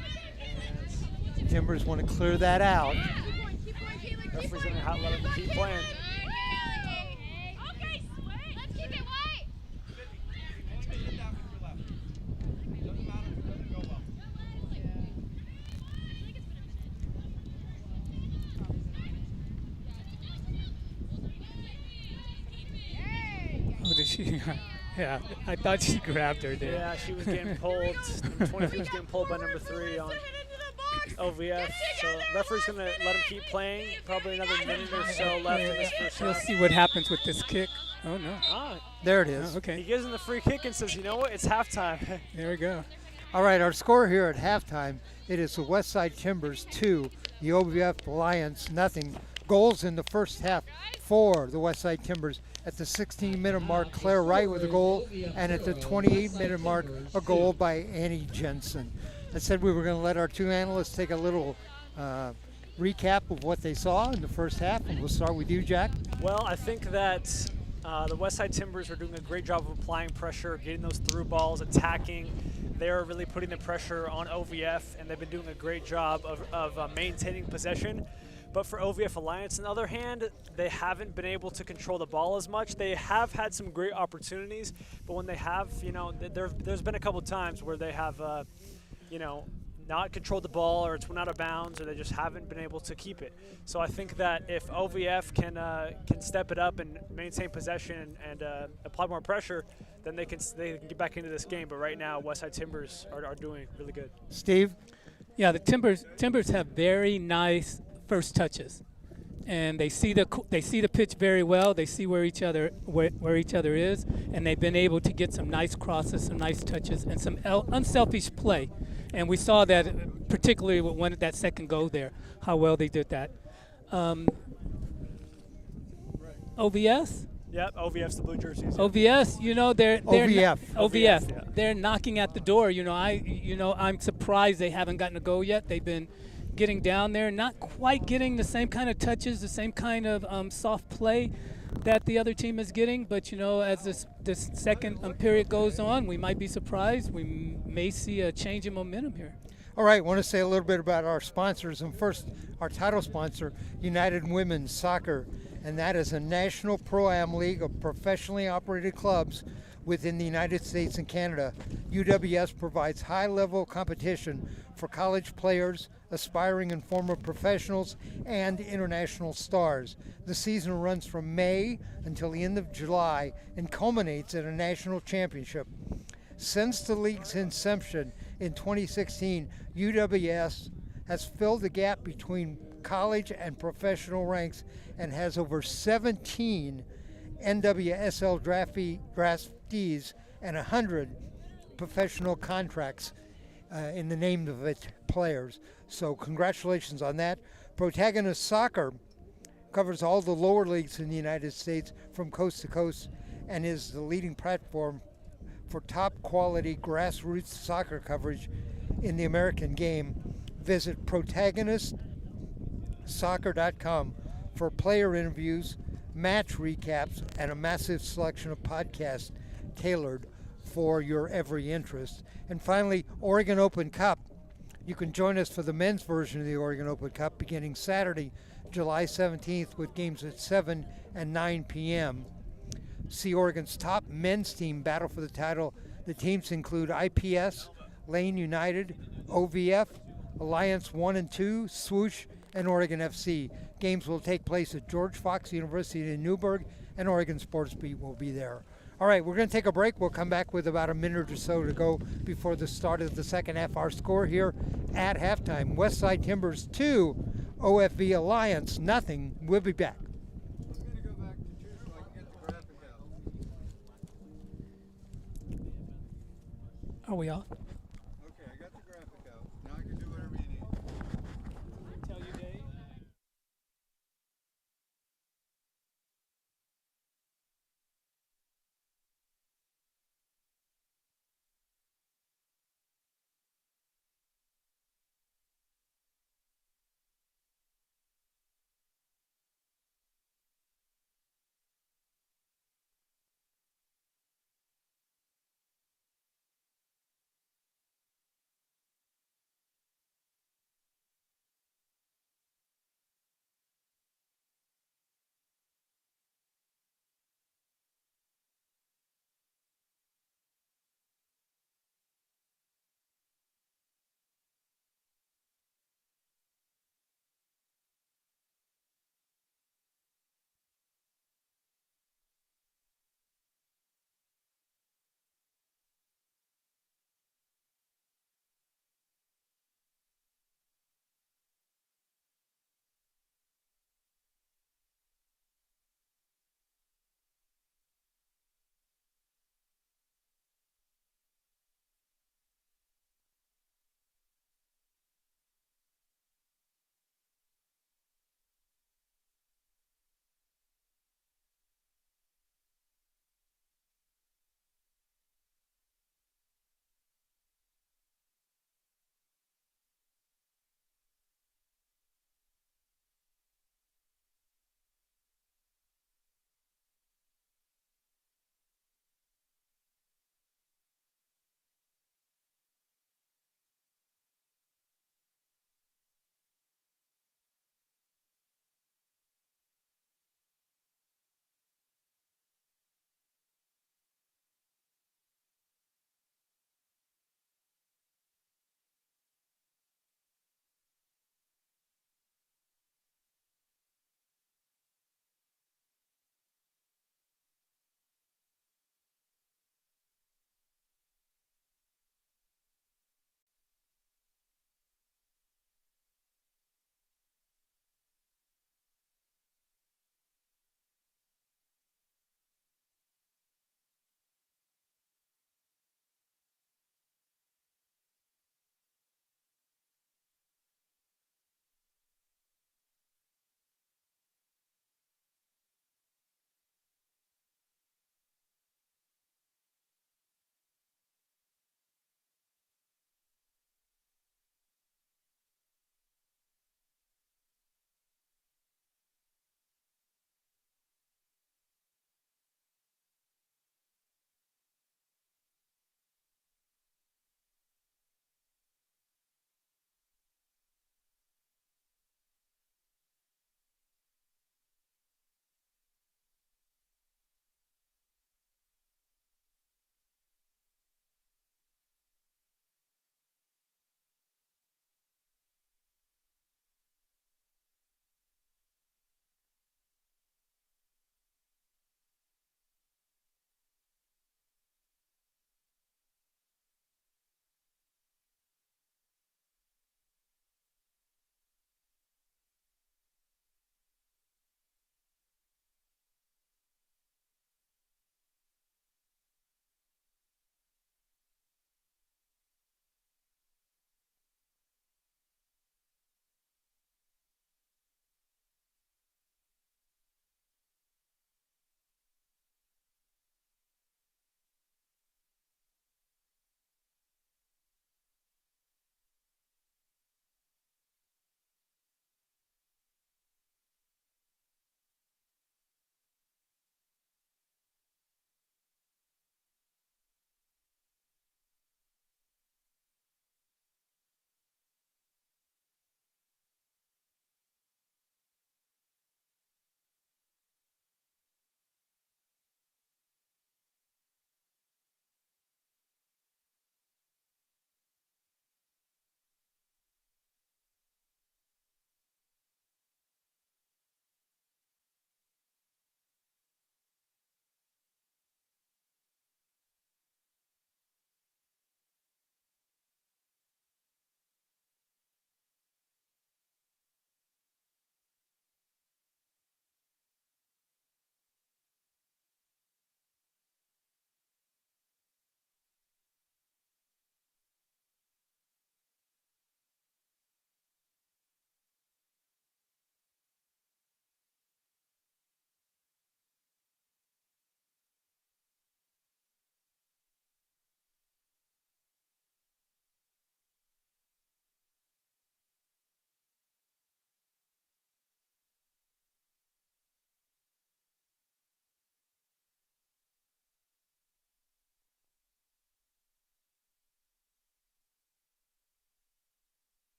Timbers want to clear that out. Referee's going to let them keep playing. Oh, did she? Yeah, I thought she grabbed her there. Yeah, she was getting pulled. Number 23 was getting pulled by number 3 on OVF. So referee's going to let him keep playing. Probably another minute or so left in this first We'll half. see what happens with this kick. Oh, no. Ah, There it is. Oh, okay. he gives him the free kick and says, you know what, it's halftime. There we go. All right, our score here at halftime, it is the Westside Timbers 2, the OVF Lions nothing. Goals in the first half for the Westside Timbers. At the 16-minute mark, Claire Wright with a goal, and at the 28-minute mark, a goal by Annie Jensen. I said we were going to let our two analysts take a little recap of what they saw in the first half, and we'll start with you, Jack. Well, I think that the Westside Timbers are doing a great job of applying pressure, getting those through balls, attacking. They're really putting the pressure on OVF, and they've been doing a great job of maintaining possession. But for OVF Alliance, on the other hand, they haven't been able to control the ball as much. They have had some great opportunities, but when they have, you know, there's been a couple times where they have, you know, not controlled the ball, or it's went out of bounds, or they just haven't been able to keep it. So I think that if OVF can step it up and maintain possession and apply more pressure, then they can get back into this game. But right now, Westside Timbers are doing really good. Steve? Yeah, the Timbers have very nice first touches, and they see the pitch very well. They see where each other is, and they've been able to get some nice crosses, some nice touches, and some unselfish play. And we saw that particularly with that second goal there, how well they did that. OVS. Yep, OVF's the blue jerseys. OVS, you know, they're OVF. OVF. Yeah. They're knocking at the door. You know, I'm surprised they haven't gotten a goal yet. They've been getting down there, not quite getting the same kind of touches, the same kind of soft play that the other team is getting. But you know, as this second period goes on, we might be surprised. We may see a change in momentum here. All right, I want to say a little bit about our sponsors. And first, our title sponsor, United Women's Soccer. And that is a national pro-am league of professionally operated clubs within the United States and Canada. UWS provides high-level competition for college players, aspiring and former professionals, and international stars. The season runs from May until the end of July and culminates at a national championship. Since the league's inception in 2016, UWS has filled the gap between college and professional ranks and has over 17 NWSL draftees and 100 professional contracts in the name of its players. So congratulations on that. Protagonist Soccer covers all the lower leagues in the United States from coast to coast and is the leading platform for top quality grassroots soccer coverage in the American game. Visit protagonistsoccer.com for player interviews, match recaps, and a massive selection of podcasts tailored for your every interest. And finally, Oregon Open Cup. You can join us for the men's version of the Oregon Open Cup beginning Saturday, July 17th with games at 7 and 9 p.m. See Oregon's top men's team battle for the title. The teams include IPS, Lane United, OVF, Alliance 1 and 2, Swoosh, and Oregon FC. Games will take place at George Fox University in Newburgh, and Oregon Sports Beat will be there. All right, we're going to take a break. We'll come back with about a minute or so to go before the start of the second half. Our score here at halftime, Westside Timbers 2, OFV Alliance nothing. We'll be back. Are we off?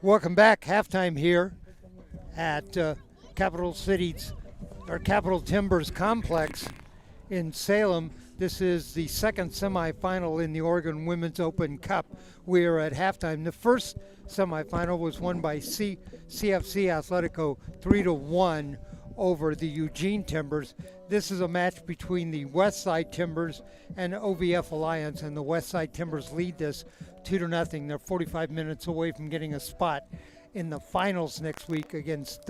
Welcome back. Halftime here at Capital Timbers Complex in Salem. This is the second semifinal in the Oregon Women's Open Cup. We are at halftime. The first semifinal was won by CFC Atletico 3-1 over the Eugene Timbers. This is a match between the Westside Timbers and OVF Alliance, and the Westside Timbers lead this 2-0. They're 45 minutes away from getting a spot in the finals next week against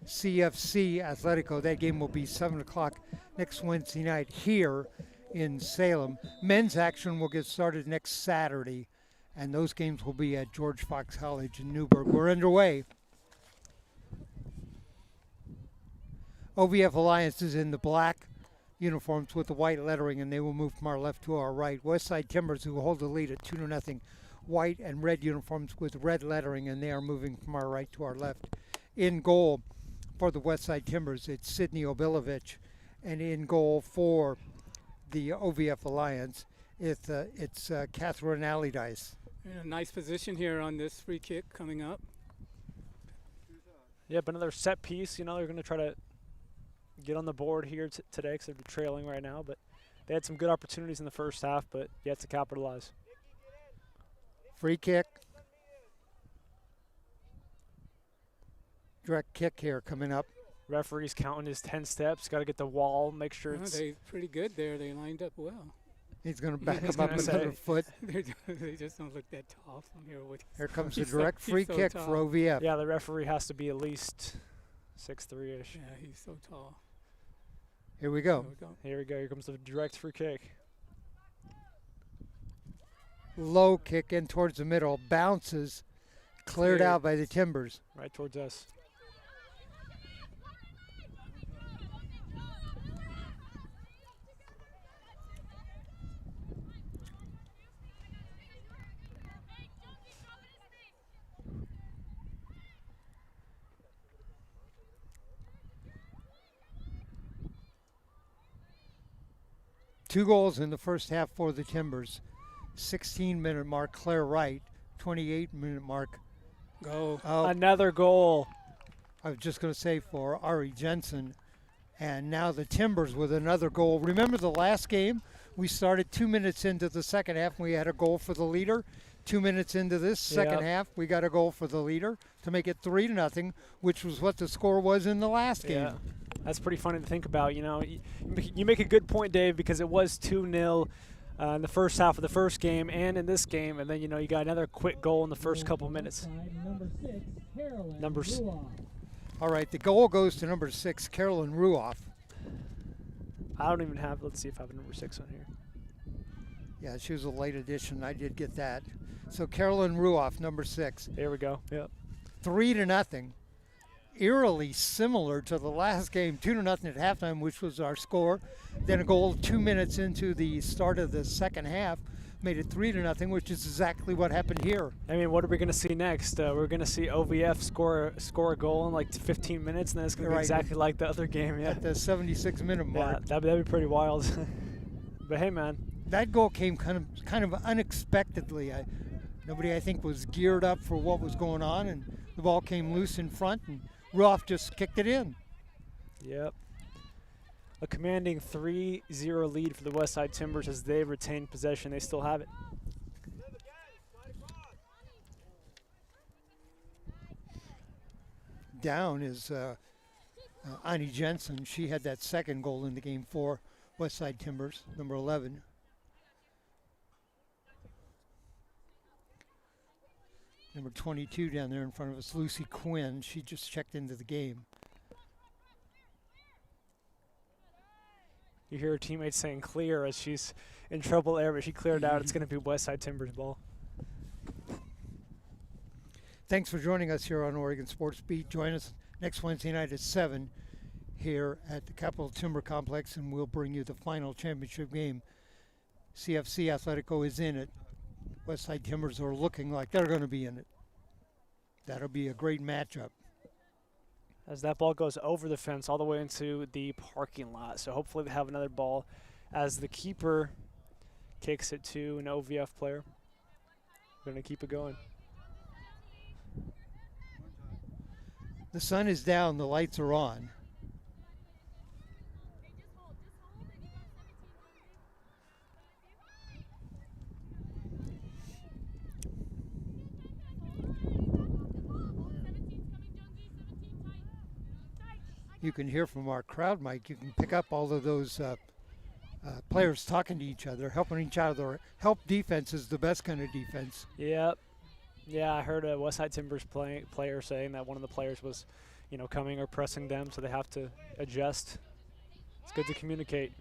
CFC Atletico. That game will be 7 o'clock next Wednesday night here in Salem. Men's action will get started next Saturday, and those games will be at George Fox College in Newburgh. We're underway. OVF Alliance is in the black uniforms with the white lettering, and they will move from our left to our right. Westside Timbers, who hold the lead at 2-0, white and red uniforms with red lettering, and they are moving from our right to our left. In goal for the Westside Timbers, it's Sydney Obilovich, and in goal for the OVF Alliance, it's Catherine Allardyce. In a nice position here on this free kick coming up. Yep, another set piece. You know, they're going to try to get on the board here today because they're trailing right now. But they had some good opportunities in the first half, but yet to capitalize. Free kick. Direct kick here coming up. Referee's counting his 10 steps. Got to get the wall, make sure it's... They're pretty good there. They lined up well. He's going to back him up another foot. They just don't look that tall from here. Here comes the direct free kick so for OVF. Yeah, the referee has to be at least 6'3"-ish. Yeah, he's so tall. Here we go. Here we go. Here comes the direct free kick. Low kick in towards the middle. Bounces. Cleared out by the Timbers. Right towards us. Two goals in the first half for the Timbers. 16-minute mark, Claire Wright. 28-minute mark. Go. Another goal. I was just going to say for Ari Jensen. And now the Timbers with another goal. Remember the last game? We started 2 minutes into the second half and we had a goal for the leader. 2 minutes into this second half, we got a goal for the leader to make it 3-0, which was what the score was in the last game. Yeah. That's pretty funny to think about. You know, you make a good point, Dave, because it was 2-0 in the first half of the first game and in this game, and then you know you got another quick goal in the first couple minutes. All right, the goal goes to number 6, Carolyn Ruoff. I don't even have. Let's see if I have a number 6 on here. Yeah, she was a late addition. I did get that. So Carolyn Ruoff, number 6. There we go. Yep. 3-0. Eerily similar to the last game, 2-0 at halftime, which was our score. Then a goal 2 minutes into the start of the second half made it 3-0, which is exactly what happened here. I mean, what are we going to see next? We're going to see OVF score a goal in like 15 minutes, and then it's going to be exactly like the other game. Yeah. At the 76-minute mark. Yeah, that'd be pretty wild. But hey, man, that goal came kind of unexpectedly. Nobody, I think, was geared up for what was going on, and the ball came loose in front, and Ruoff just kicked it in. Yep. A commanding 3-0 lead for the Westside Timbers as they retain possession. They still have it. Down is Ani Jensen. She had that second goal in the game for Westside Timbers, number 11. Number 22 down there in front of us, Lucy Quinn. She just checked into the game. You hear her teammates saying clear as she's in trouble there, but she cleared out. It's going to be Westside Timbers ball. Thanks for joining us here on Oregon Sports Beat. Join us next Wednesday night at 7 here at the Capital Timber Complex, and we'll bring you the final championship game. CFC Atletico is in it. Westside Timbers are looking like they're going to be in it. That'll be a great matchup. As that ball goes over the fence all the way into the parking lot. So hopefully they have another ball as the keeper kicks it to an OVF player. Going to keep it going. The sun is down, the lights are on. You can hear from our crowd mic, you can pick up all of those players talking to each other, helping each other. Help defense is the best kind of defense. Yep. Yeah, I heard a Westside Timbers player saying that one of the players was, coming or pressing them, so they have to adjust. It's good to communicate.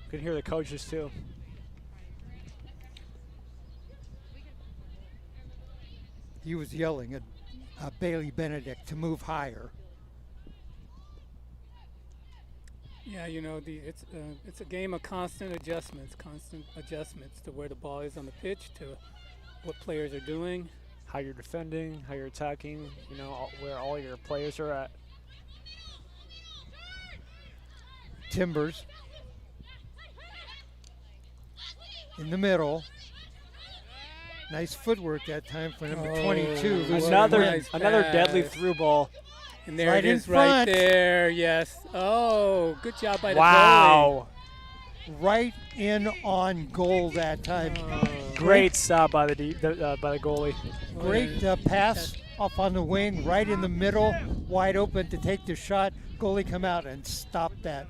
You can hear the coaches too. He was yelling at Bailey Benedict to move higher. Yeah, it's a game of constant adjustments to where the ball is on the pitch, to what players are doing, How you're defending, how you're attacking, where all your players are at. Timbers in the middle. Nice footwork that time for number 22. Lucy Another Quinn. another pass. deadly through ball. And there Right it in is, right front. there. Yes. Oh, good job by the Wow. Right in on goal that time. Great stop by the goalie. goalie. Great pass off on the wing, right in the middle, wide open to take the shot. Goalie come out and stop that.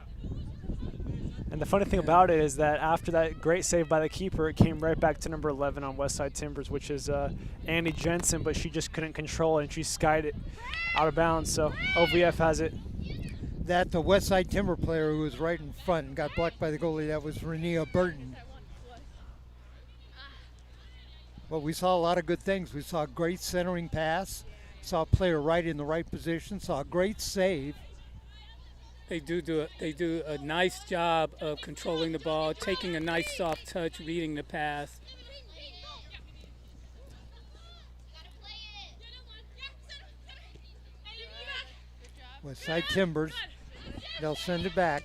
And the funny thing about it is that after that great save by the keeper, it came right back to number 11 on Westside Timbers, which is Andy Jensen, but she just couldn't control it, and she skied it out of bounds. So OVF has it. That the Westside Timber player who was right in front and got blocked by the goalie, that was Renia Burton. Well, we saw a lot of good things. We saw a great centering pass, saw a player right in the right position, saw a great save. They do a nice job of controlling the ball, taking a nice soft touch, reading the pass. Westside Timbers, they'll send it back.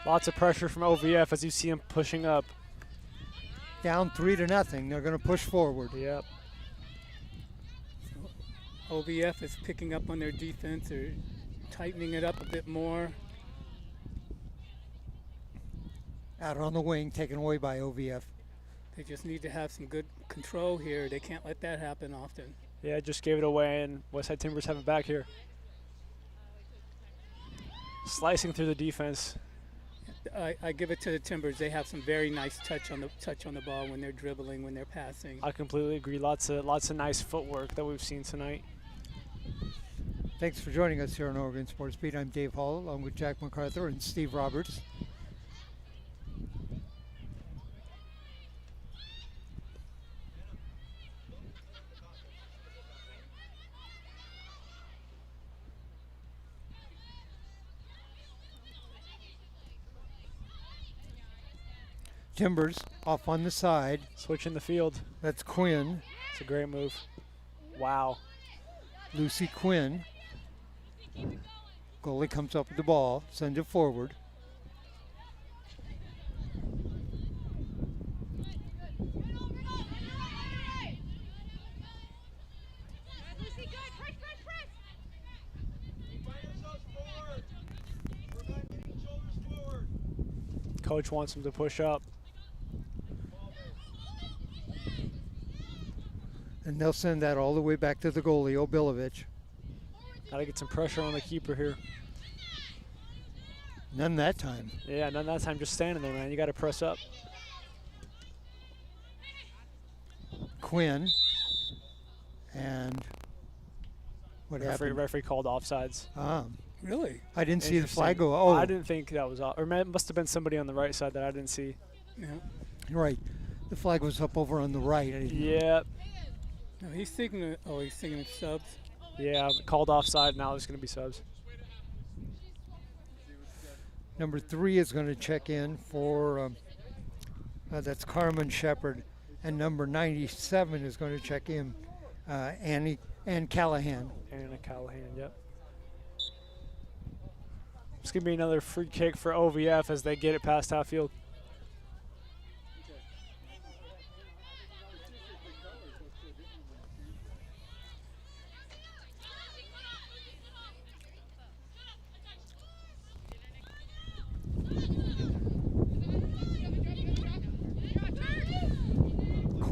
Lots of pressure from OVF as you see them pushing up. Down 3-0. They're going to push forward. Yep. OVF is picking up on their defense, or tightening it up a bit more. Out on the wing, taken away by OVF. They just need to have some good control here. They can't let that happen often. Yeah, just gave it away, and Westside Timbers have it back here. Slicing through the defense. I give it to the Timbers. They have some very nice touch on the ball when they're dribbling, when they're passing. I completely agree. Lots of nice footwork that we've seen tonight. Thanks for joining us here on Oregon Sports Beat. I'm Dave Hall, along with Jack McArthur and Steve Roberts. Timbers off on the side. Switching the field. That's Quinn. It's a great move. Wow. Lucy Quinn. Goalie comes up with the ball, sends it forward. Coach wants him to push up. And they'll send that all the way back to the goalie, Obilovich. Got to get some pressure on the keeper here. None that time. Yeah, none that time. Just standing there, man. You got to press up. Quinn. And what happened? Referee called offsides. Really? I didn't see the flag Interesting. go. Oh, I didn't think that was off. Or it must have been somebody on the right side that I didn't see. Yeah. right. The flag was up over on the right. I didn't- Yeah. No, he's thinking. He's thinking of subs. Yeah, called offside. Now there's going to be subs. Number 3 is going to check in for, that's Carmen Shepard. And number 97 is going to check in, Ann Callahan. Anna Callahan, yep. It's going to be another free kick for OVF as they get it past half field.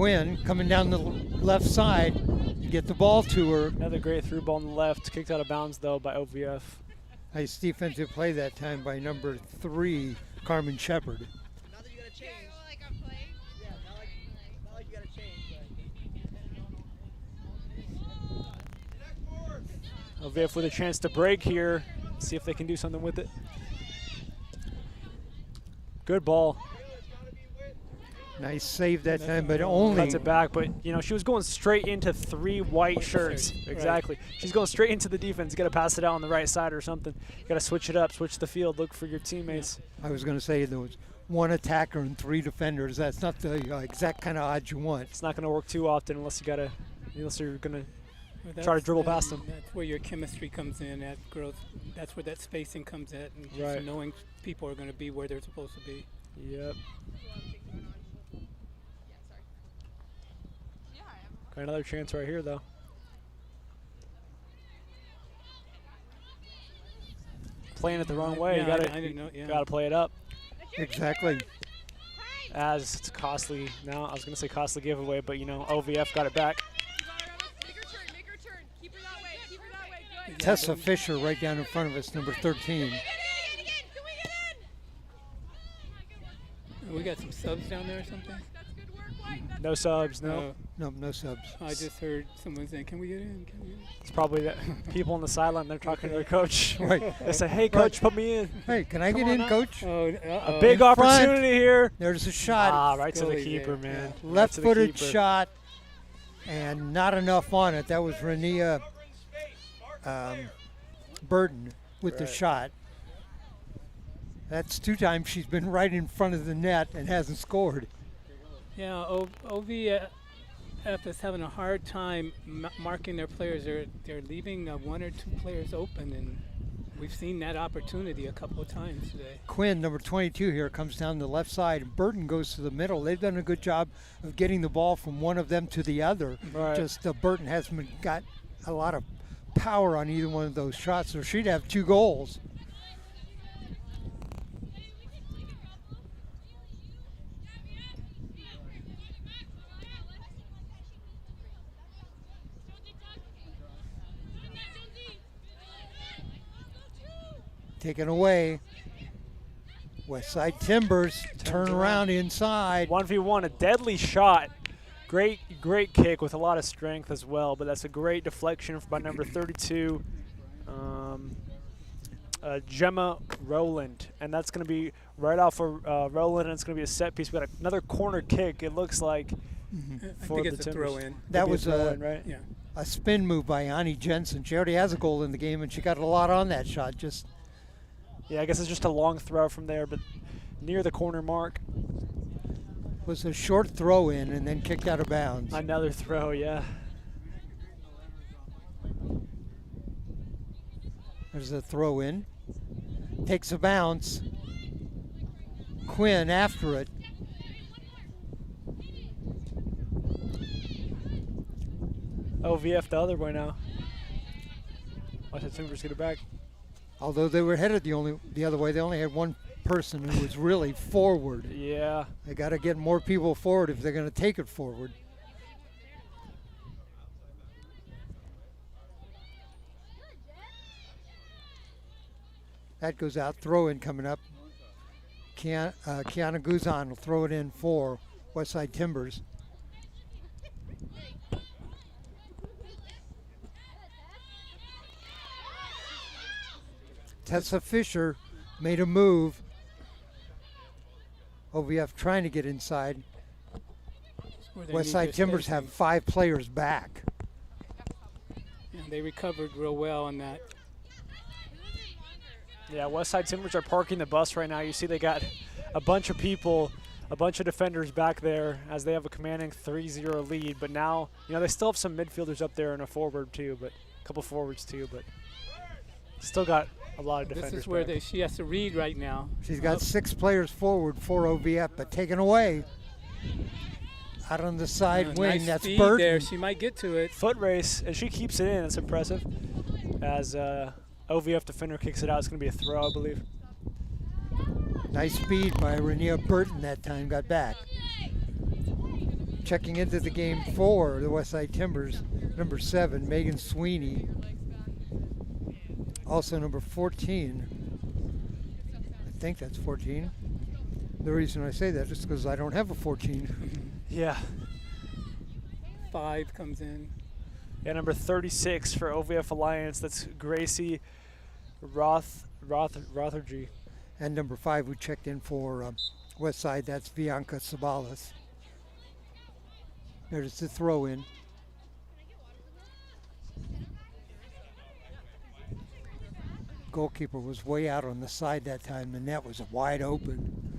Quinn coming down the left side to get the ball to her. Another great through ball on the left. Kicked out of bounds, though, by OVF. Nice defensive play that time by number 3, Carmen Shepard. Not that you gotta change. like a play. Yeah, not like you gotta change. OVF with a chance to break here. See if they can do something with it. Good ball. Nice save that time, but only Cuts it back, but you know she was going straight into 3 white shirts. Exactly. She's going straight into the defense. You got to pass it out on the right side or something. You got to switch it up, switch the field, look for your teammates. I was going to say there was 1 attacker and 3 defenders. That's not the exact kind of odds you want. It's not going to work too often unless you're going Well, to try to that's, dribble past them. That's where your chemistry comes in. That growth. That's where that spacing comes in, and just Right. knowing people are going to be where they're supposed to be. Yep. Got another chance right here, though. Playing it the wrong way. Yeah, You I didn't know. Yeah. gotta play it up. Exactly. As it's costly now. I was gonna say costly giveaway, but you know OVF got it back. Make her turn, make her turn. Keep her that way, keep her that way. Good. Tessa Fisher right down in front of us, number 13. We got some subs down there or something. No subs, no. No subs. I just heard someone saying, "Can we get in? Can we get in?" It's probably the people on the sideline. They're talking to their coach. Right. They say, "Hey, coach, put me in." Hey, can I Come get on in, up. coach? Oh, A big In front. opportunity here. There's a shot. Ah, right to the Goalie keeper, there. man. Right to the Left-footed keeper. shot, and not enough on it. That was Renia Burton with the Right. shot. That's 2 times she's been right in front of the net and hasn't scored. Yeah, OVF is having a hard time marking their players. They're leaving 1 or 2 players open, and we've seen that opportunity a couple of times today. Quinn, number 22 here, comes down the left side. Burton goes to the middle. They've done a good job of getting the ball from one of them to the other. Right. Just Burton hasn't got a lot of power on either one of those shots, so she'd have 2 goals. Taken away. Westside Timbers turn around inside. 1v1, a deadly shot. Great kick with a lot of strength as well, but that's a great deflection by number 32, Gemma Rowland. And that's going to be right off of Rowland, and it's going to be a set piece. We got another corner kick, it looks like, I for think the it's a Timbers. throw in. That Could be was throw-in, right? Yeah. a spin move by Ani Jensen. She already has a goal in the game, and she got a lot on that shot. Just Yeah, I guess it's just a long throw from there, but near the corner mark. was a short throw in and then kicked out of bounds. Another throw, yeah. There's a throw in. Takes a bounce. Quinn after it. OVF the other way now. Watch the Timbers get it back. Although they were headed the other way, they only had one person who was really forward. Yeah. They got to get more people forward if they're going to take it forward. That goes out. Throw in coming up. Kiana Guzan will throw it in for Westside Timbers. Tessa Fisher made a move. OVF trying to get inside. Where they need Westside their Timbers spacing. have 5 players back. Yeah, they recovered real well on that. Yeah, Westside Timbers are parking the bus right now. You see they got a bunch of people, a bunch of defenders back there as they have a commanding 3-0 lead. But now, you know, they still have some midfielders up there and a forward too, but a couple forwards too, but still got a lot of defenders. This is where back. she has to read right now. She's got 6 players forward for OVF, but taken away. Out on the side wing, nice that's speed Burton. there. She might get to it. Foot race, and she keeps it in. It's impressive. As OVF defender kicks it out, it's going to be a throw, I believe. Nice speed by Renia Burton that time, got back. Checking into the game for the Westside Timbers, number 7, Megan Sweeney. Also number 14, I think that's 14. The reason I say that is because I don't have a 14. Yeah. 5 comes in. Yeah, number 36 for OVF Alliance. That's Gracie Rothergy. And number 5 who checked in for Westside, that's Bianca Sabalas. There's the throw in. Goalkeeper was way out on the side that time. The net was wide open.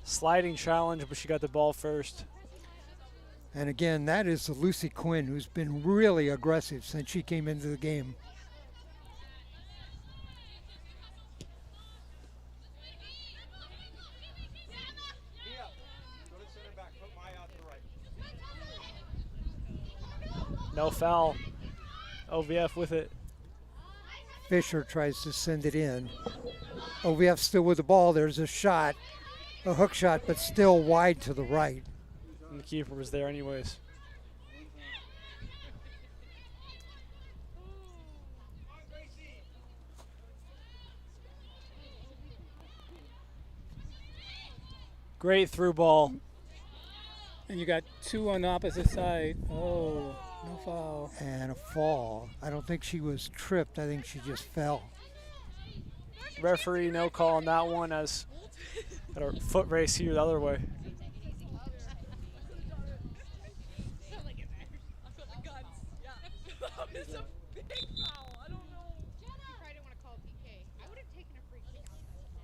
Sliding challenge, but she got the ball first. And again, that is Lucy Quinn, who's been really aggressive since she came into the game. No foul. OVF with it. Fisher tries to send it in. OVF still with the ball. There's a shot, a hook shot, but still wide to the right. And the keeper was there anyways. Great through ball. And you got 2 on the opposite side. Oh, no foul. And a fall. I don't think she was tripped. I think she just fell. Referee no call on that one as got our foot race here the other way. It's a big foul. I don't know. You probably didn't want to call a PK. I would have taken a free kick.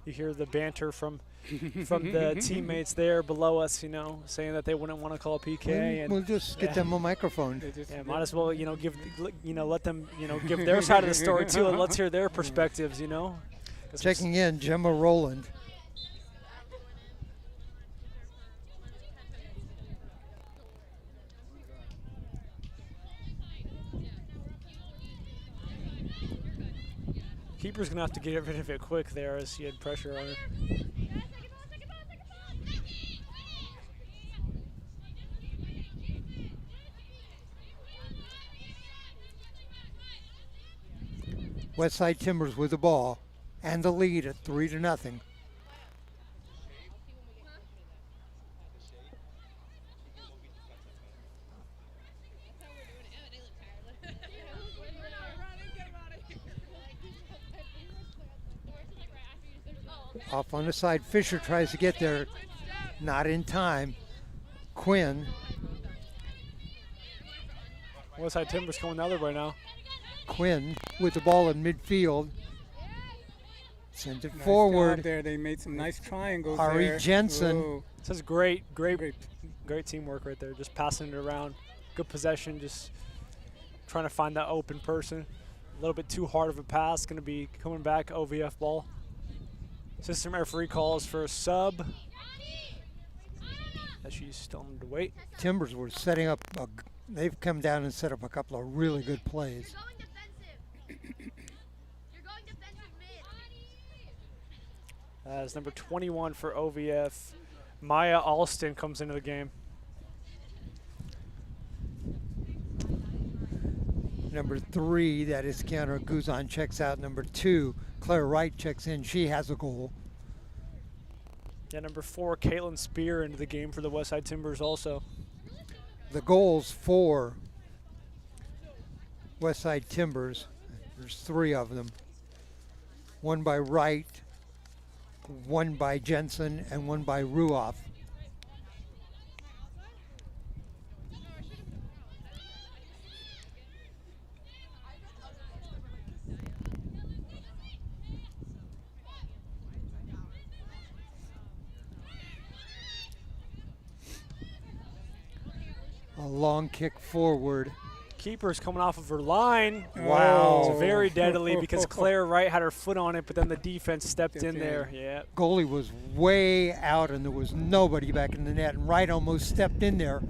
You hear the banter from the teammates there below us, you know, saying that they wouldn't want to call a PK. And We'll just get them a microphone. yeah, might as well, you know, let them, you know, give their side of the story too, and let's hear their perspectives, you know. Checking in, Gemma Rowland. Keeper's gonna have to get rid of it quick there as he had pressure on her. Westside Timbers with the ball and the lead at 3-0. Off on the side, Fisher tries to get there, not in time. Quinn. Westside Timbers going the other way now. Quinn with the ball in midfield. Sends it Nice forward. job there. They made some nice triangles Ari there. Jensen. Whoa. This is great teamwork right there. Just passing it around. Good possession, just trying to find that open person. A little bit too hard of a pass. Going to be coming back OVF ball. Assistant referee calls for a sub. As she's still under wait. Timbers were setting up, they've come down and set up a couple of really good plays. As number 21 for OVF, Maya Alston comes into the game. Number 3, that is Keanu Guzan, checks out. Number 2, Claire Wright checks in. She has a goal. Yeah, number 4, Caitlin Spear into the game for the Westside Timbers also. The goals for Westside Timbers, there's 3 of them. One by Wright, one by Jensen, and one by Ruoff. A long kick forward. Keeper's coming off of her line. Wow. It's very deadly because Claire Wright had her foot on it, but then the defense stepped in there. Yeah. Goalie was way out and there was nobody back in the net, and Wright almost stepped in there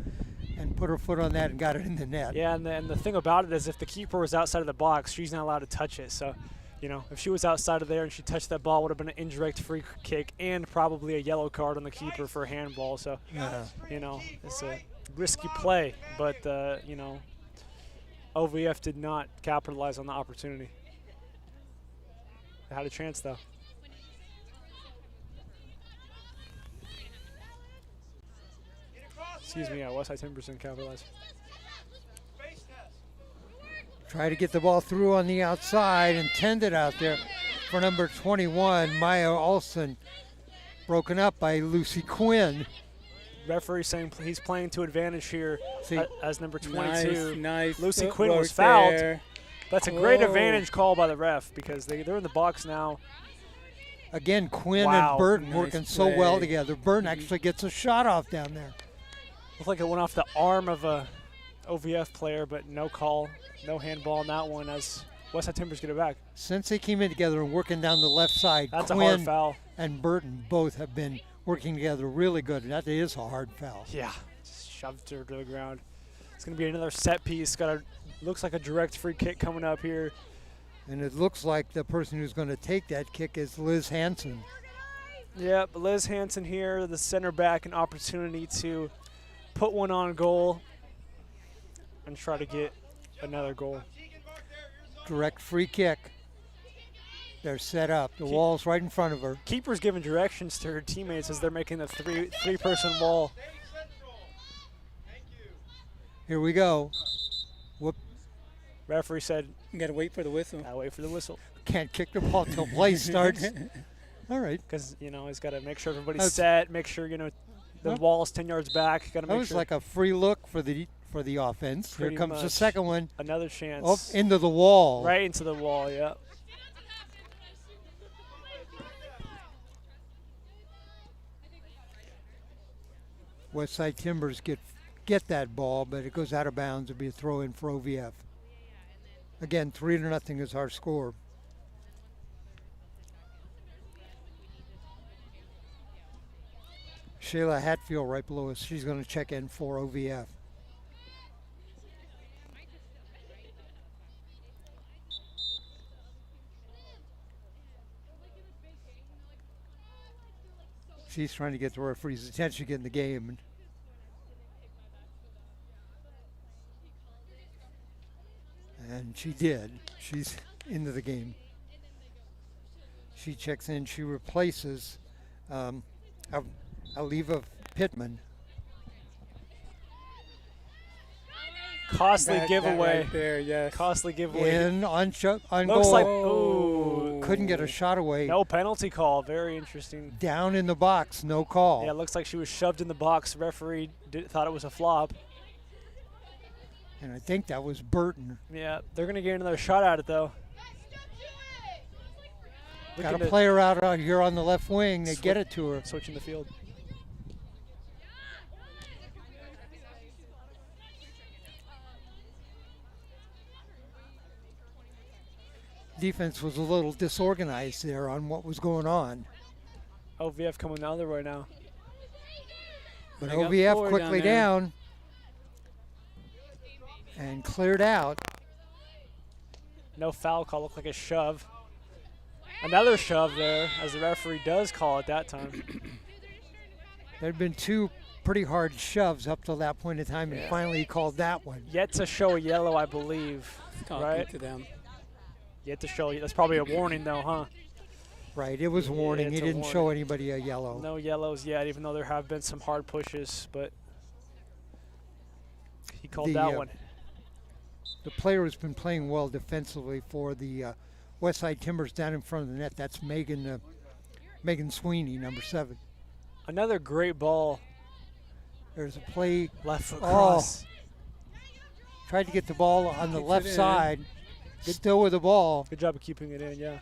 and put her foot on that and got it in the net. Yeah, and the thing about it is if the keeper was outside of the box, she's not allowed to touch it. So, you know, if she was outside of there and she touched that ball, it would have been an indirect free kick and probably a yellow card on the keeper for a handball. So, you know, it's a risky play, but, you know, OVF did not capitalize on the opportunity. They had a chance, though. Excuse me, yeah, Westside Timbers didn't capitalize. Try to get the ball through on the outside, intended out there for number 21, Maya Olson. Broken up by Lucy Quinn. Referee saying he's playing to advantage here as number 22. Nice Lucy Quinn was fouled. That's a great advantage call by the ref because they're in the box now. Again, Quinn Wow. and Burton Nice working so play. well together. Burton actually gets a shot off down there. Looked like it went off the arm of a OVF player, but no call, no handball on that one as Westside Timbers get it back. Since they came in together and working down the left side, That's a Quinn hard foul. and Burton both have been working together really good. And that is a hard foul. Yeah, just shoved her to the ground. It's going to be another set piece. Looks like a direct free kick coming up here. And it looks like the person who's going to take that kick is Liz Hansen. Yep, Liz Hansen here, the center back, an opportunity to put one on goal and try to get another goal. Direct free kick. They're set up. The wall's right in front of her. Keeper's giving directions to her teammates as they're making the three-person wall. Here we go. Whoop. Referee said, You gotta wait for the whistle. gotta wait for the whistle. Can't kick the ball till play starts. All right. Because, you know, he's got to make sure everybody's That's- set, make sure, you know, the Yep. wall's 10 yards back. Got to That make was sure. like a free look for the offense. Pretty Here comes the much. second one. Another chance. Oh, into the wall. Right into the wall, yeah. Westside Timbers get that ball, but it goes out of bounds. It'll be a throw in for OVF. Again, 3-0 is our score. Shayla Hatfield right below us. She's going to check in for OVF. She's trying to get the referee's attention to get in the game. And she did. She's into the game. She checks in. She replaces Aliva Pittman. Costly That giveaway. right there, yes. Costly giveaway. In on Looks goal. like, ooh. Couldn't get a shot away. No penalty call. Very interesting. Down in the box, no call. Yeah, it looks like she was shoved in the box. Referee thought it was a flop. And I think that was Burton. Yeah, they're going to get another shot at it, though. Got Looking a to player out here on the left wing. They get it to her. switching the field. Defense was a little disorganized there on what was going on. OVF coming the other way now. But They got OVF four quickly down and cleared out. No foul call. Looked like a shove. Another shove there, as the referee does call at that time. There had been two pretty hard shoves up till that point in time, and finally he called that one. Yet to show a yellow, I believe. Talking Right? to them. Yet to show. That's probably a warning, though, huh? Right, it was a warning. it's He a didn't show anybody a yellow. No yellows yet, even though there have been some hard pushes, but he called that one. The player who's been playing well defensively for the Westside Timbers down in front of the net, that's Megan Sweeney, number 7. Another great ball. There's a play. Left foot Oh. cross. Tried to get the ball on the Keeps left it in. side. Still with the ball. Good job of keeping it in, yeah.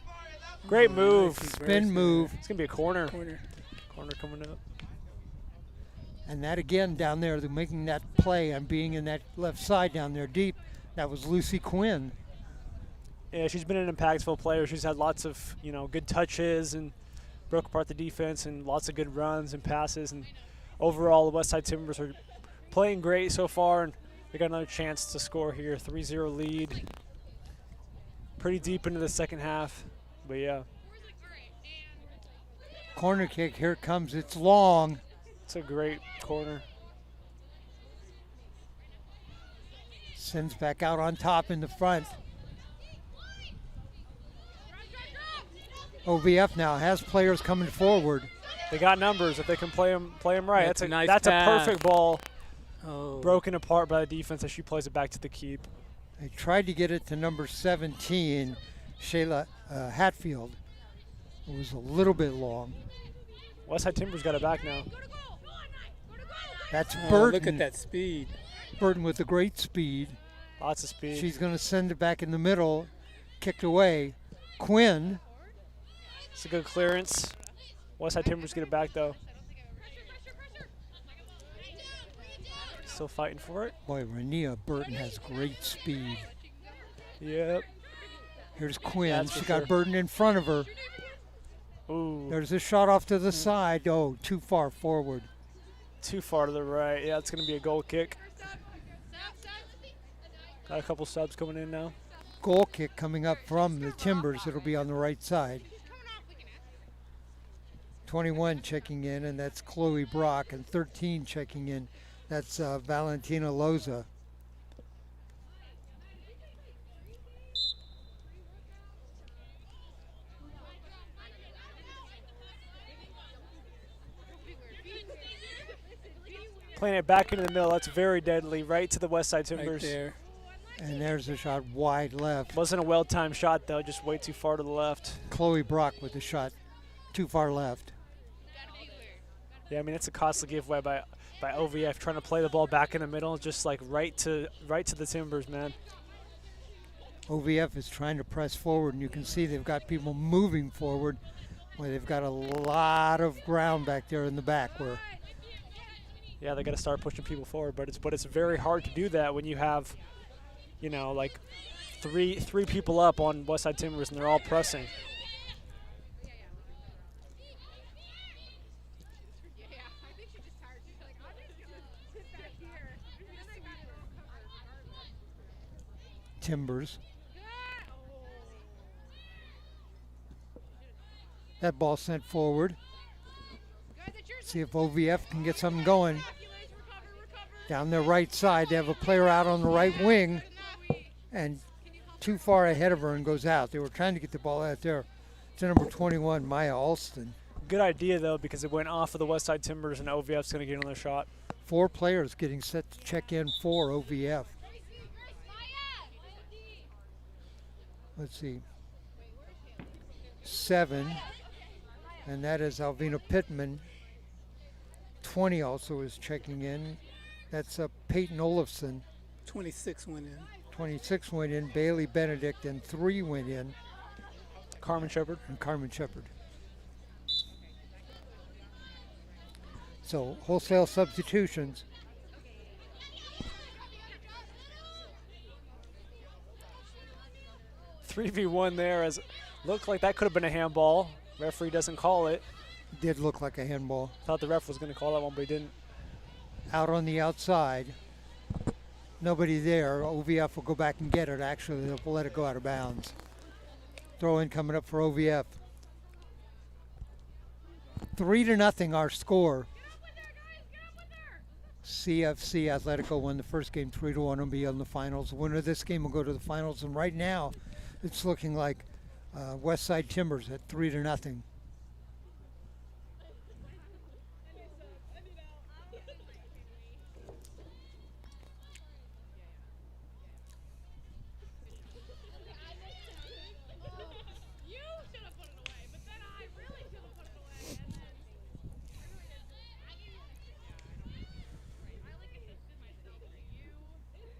Great move. Spin move. It's going to be a corner. Corner. Corner coming up. And that again down there, they're making that play and being in that left side down there deep. That was Lucy Quinn. Yeah, she's been an impactful player. She's had lots of, good touches and broke apart the defense and lots of good runs and passes. And overall, the Westside Timbers are playing great so far, and they got another chance to score here. 3-0 lead. Pretty deep into the second half, but yeah. Corner kick, here it comes. It's long. It's a great corner. Sends back out on top in the front. OVF now has players coming forward. They got numbers if they can play them right. That's a nice that's a pass. perfect ball. Oh. Broken apart by the defense as she plays it back to the keep. They tried to get it to number 17, Shayla Hatfield. It was a little bit long. Westside Timbers got it back now. That's Oh, Burton. look at that speed. Burton with a great speed. Lots of speed. She's going to send it back in the middle, kicked away. Quinn. It's a good clearance. Westside Timbers get it back though. Still fighting for it. Boy, Renia Burton has great speed. Yep. Here's Quinn. That's She for got sure. Burton in front of her. Ooh. There's a shot off to the side. Oh, too far forward. Too far to the right. Yeah, it's going to be a goal kick. Got a couple subs coming in now. Goal kick coming up from the Timbers. It'll be on the right side. 21 checking in, and that's Chloe Brock, and 13 checking in. That's Valentina Loza. Playing it back into the middle. That's very deadly. Right to the Westside Timbers. Right there. And there's a shot wide left. Wasn't a well-timed shot, though. Just way too far to the left. Chloe Brock with the shot too far left. Yeah, I mean, it's a costly giveaway by OVF trying to play the ball back in the middle, just like right to the Timbers, man. OVF is trying to press forward, and you can see they've got people moving forward. Well, they've got a lot of ground back there in the back where Yeah, they got to start pushing people forward, but it's very hard to do that when you have, you know, like three people up on Westside Timbers and they're all pressing. Timbers. That ball sent forward. See if OVF can get something going. Down their right side, they have a player out on the right wing and too far ahead of her and goes out. They were trying to get the ball out there to number 21, Maya Alston. Good idea, though, because it went off of the Westside Timbers and OVF's going to get another shot. 4 players getting set to check in for OVF. Let's see. 7, and that is Alvina Pittman. 20 also is checking in. That's Peyton Olafson. 26 went in. 26 went in. Bailey Benedict, and 3 went in. Carmen Shepard. And Carmen Shepard. So wholesale substitutions. Three 3v1 there, as looked like that could have been a handball. Referee doesn't call it. Did look like a handball. Thought the ref was going to call that one, but he didn't. Out on the outside. Nobody there. OVF will go back and get it. Actually, they'll let it go out of bounds. Throw in coming up for OVF. 3-0 our score. CFC Atletico won the first game 3-1 and be on the finals. The winner of this game will go to the finals. And right now, it's looking like Westside Timbers at 3-0.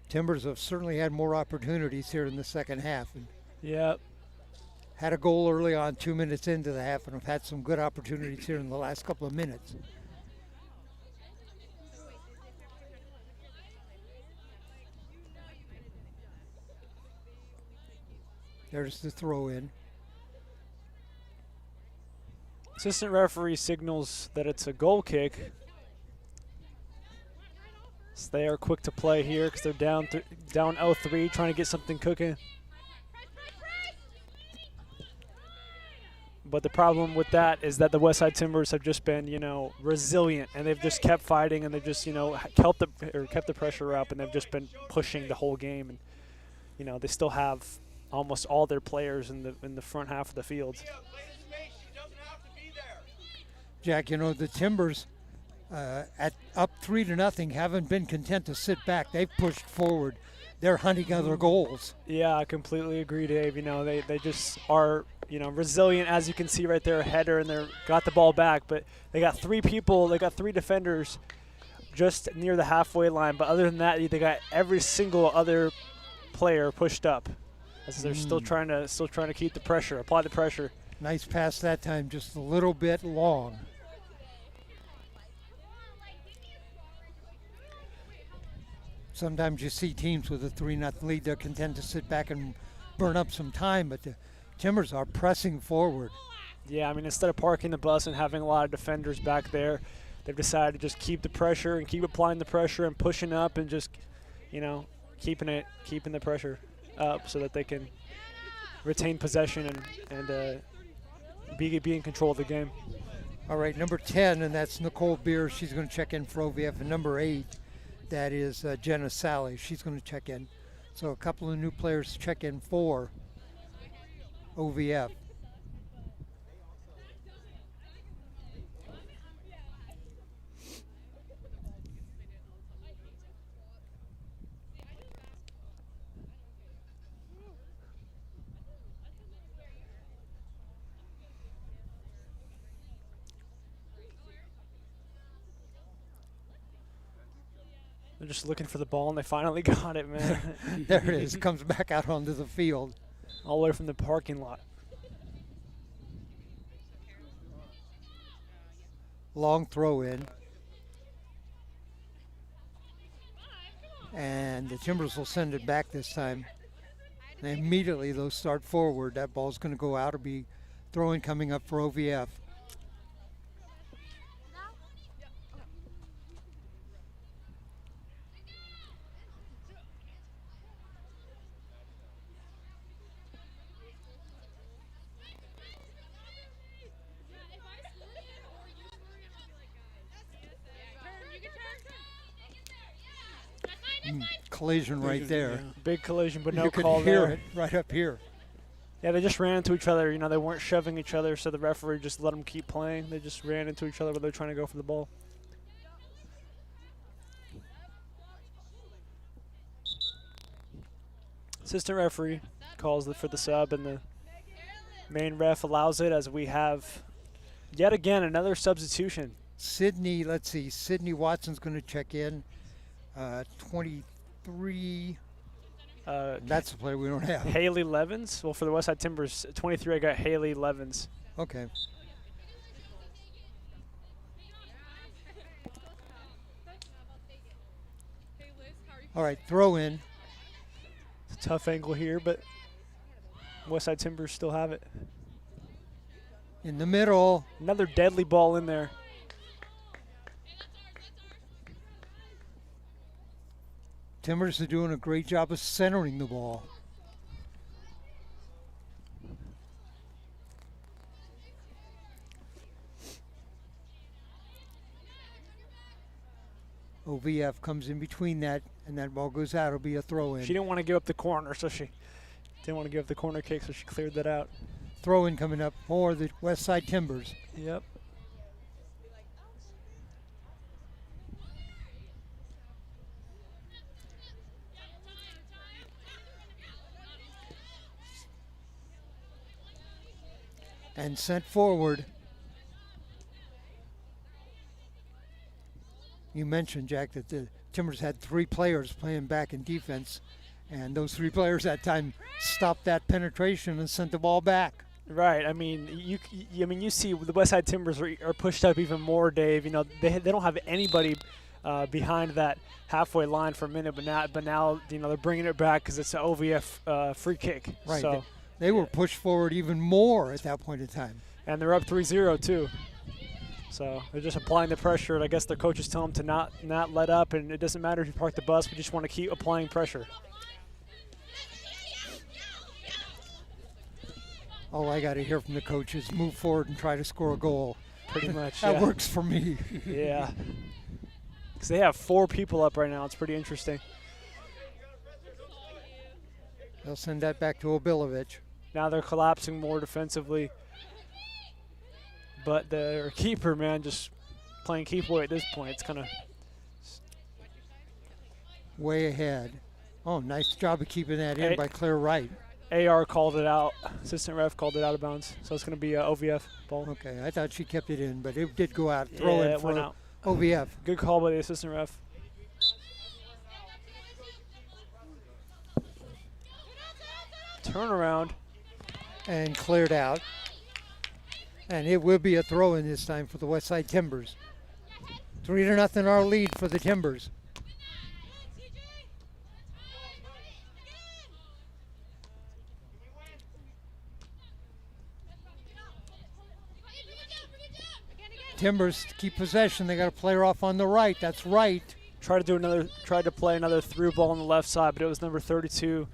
Timbers have certainly had more opportunities here in the second half. And Yep. had a goal early on, 2 minutes into the half, and have had some good opportunities here in the last couple of minutes. There's the throw in. Assistant referee signals that it's a goal kick. So they are quick to play here because they're down 0-3, trying to get something cooking. But the problem with that is that the Westside Timbers have just been, resilient, and they've just kept fighting, and they've just, kept the pressure up, and they've just been pushing the whole game. And they still have almost all their players in the front half of the field. Jack, the Timbers at up 3-0 haven't been content to sit back. They've pushed forward. They're hunting other goals. Yeah, I completely agree, Dave. They just are, resilient, as you can see right there, a header, and they're got the ball back. But they got 3 people, they got 3 defenders just near the halfway line. But other than that, they got every single other player pushed up, as they're still trying to keep the pressure, apply the pressure. Nice pass that time, just a little bit long. Sometimes you see teams with a 3-0 lead, they're content to sit back and burn up some time, but the Timbers are pressing forward. Yeah, instead of parking the bus and having a lot of defenders back there, they've decided to just keep the pressure and keep applying the pressure and pushing up and just, keeping the pressure up so that they can retain possession and be in control of the game. All right, number 10, and that's Nicole Beer. She's going to check in for OVF. And number 8, that is Jenna Sally. She's going to check in. So a couple of new players to check in for OVF. They're just looking for the ball, and they finally got it, man. There it is. Comes back out onto the field. All the way from the parking lot. Long throw in. And the Timbers will send it back this time. And immediately they'll start forward. That ball's going to go out or be throwing coming up for OVF. Collision right there. Big collision, but no you call could hear there. it right up here. Yeah, they just ran into each other. They weren't shoving each other, so the referee just let them keep playing. They just ran into each other while they're trying to go for the ball. Assistant referee calls for the sub, and the main ref allows it, as we have yet again another substitution. Sydney Watson's going to check in. 23. That's the player we don't have. Haley Levins. Well, for the Westside Timbers, 23, I got Haley Levins. Okay. All right, throw in. It's a tough angle here, but Westside Timbers still have it. In the middle. Another deadly ball in there. Timbers are doing a great job of centering the ball. OVF comes in between that, and that ball goes out. It'll be a throw in. She didn't want to give up the corner, so she didn't want to give up the corner kick, so she cleared that out. Throw in coming up for the Westside Timbers. Yep. And sent forward. You mentioned, Jack, that the Timbers had 3 players playing back in defense, and those 3 players that time stopped that penetration and sent the ball back. Right. You see the Westside Timbers are pushed up even more, Dave. They don't have anybody behind that halfway line for a minute, but now they're bringing it back because it's an OVF free kick. Right. So they were pushed forward even more at that point in time. And they're up 3-0 too. So they're just applying the pressure, and I guess their coaches tell them to not let up, and it doesn't matter if you park the bus, we just want to keep applying pressure. All I got to hear from the coach is move forward and try to score a goal. Pretty much. That yeah. works for me. Yeah. Because they have 4 people up right now. It's pretty interesting. They'll send that back to Obilovich. Now they're collapsing more defensively. But their keeper, man, just playing keep away at this point. It's kind of Way ahead. Oh, nice job of keeping that in Hey. by Claire Wright. AR called it out. Assistant ref called it out of bounds. So it's going to be a OVF ball. Okay, I thought she kept it in, but it did go out. Throw Yeah, in it went for out. OVF. Good call by the assistant ref. Turnaround. And cleared out. And it will be a throw-in this time for the Westside Timbers. 3-0 our lead for the Timbers. Timbers keep possession. They got a player off on the right. That's right. Tried to play another through ball on the left side, but it was number 32,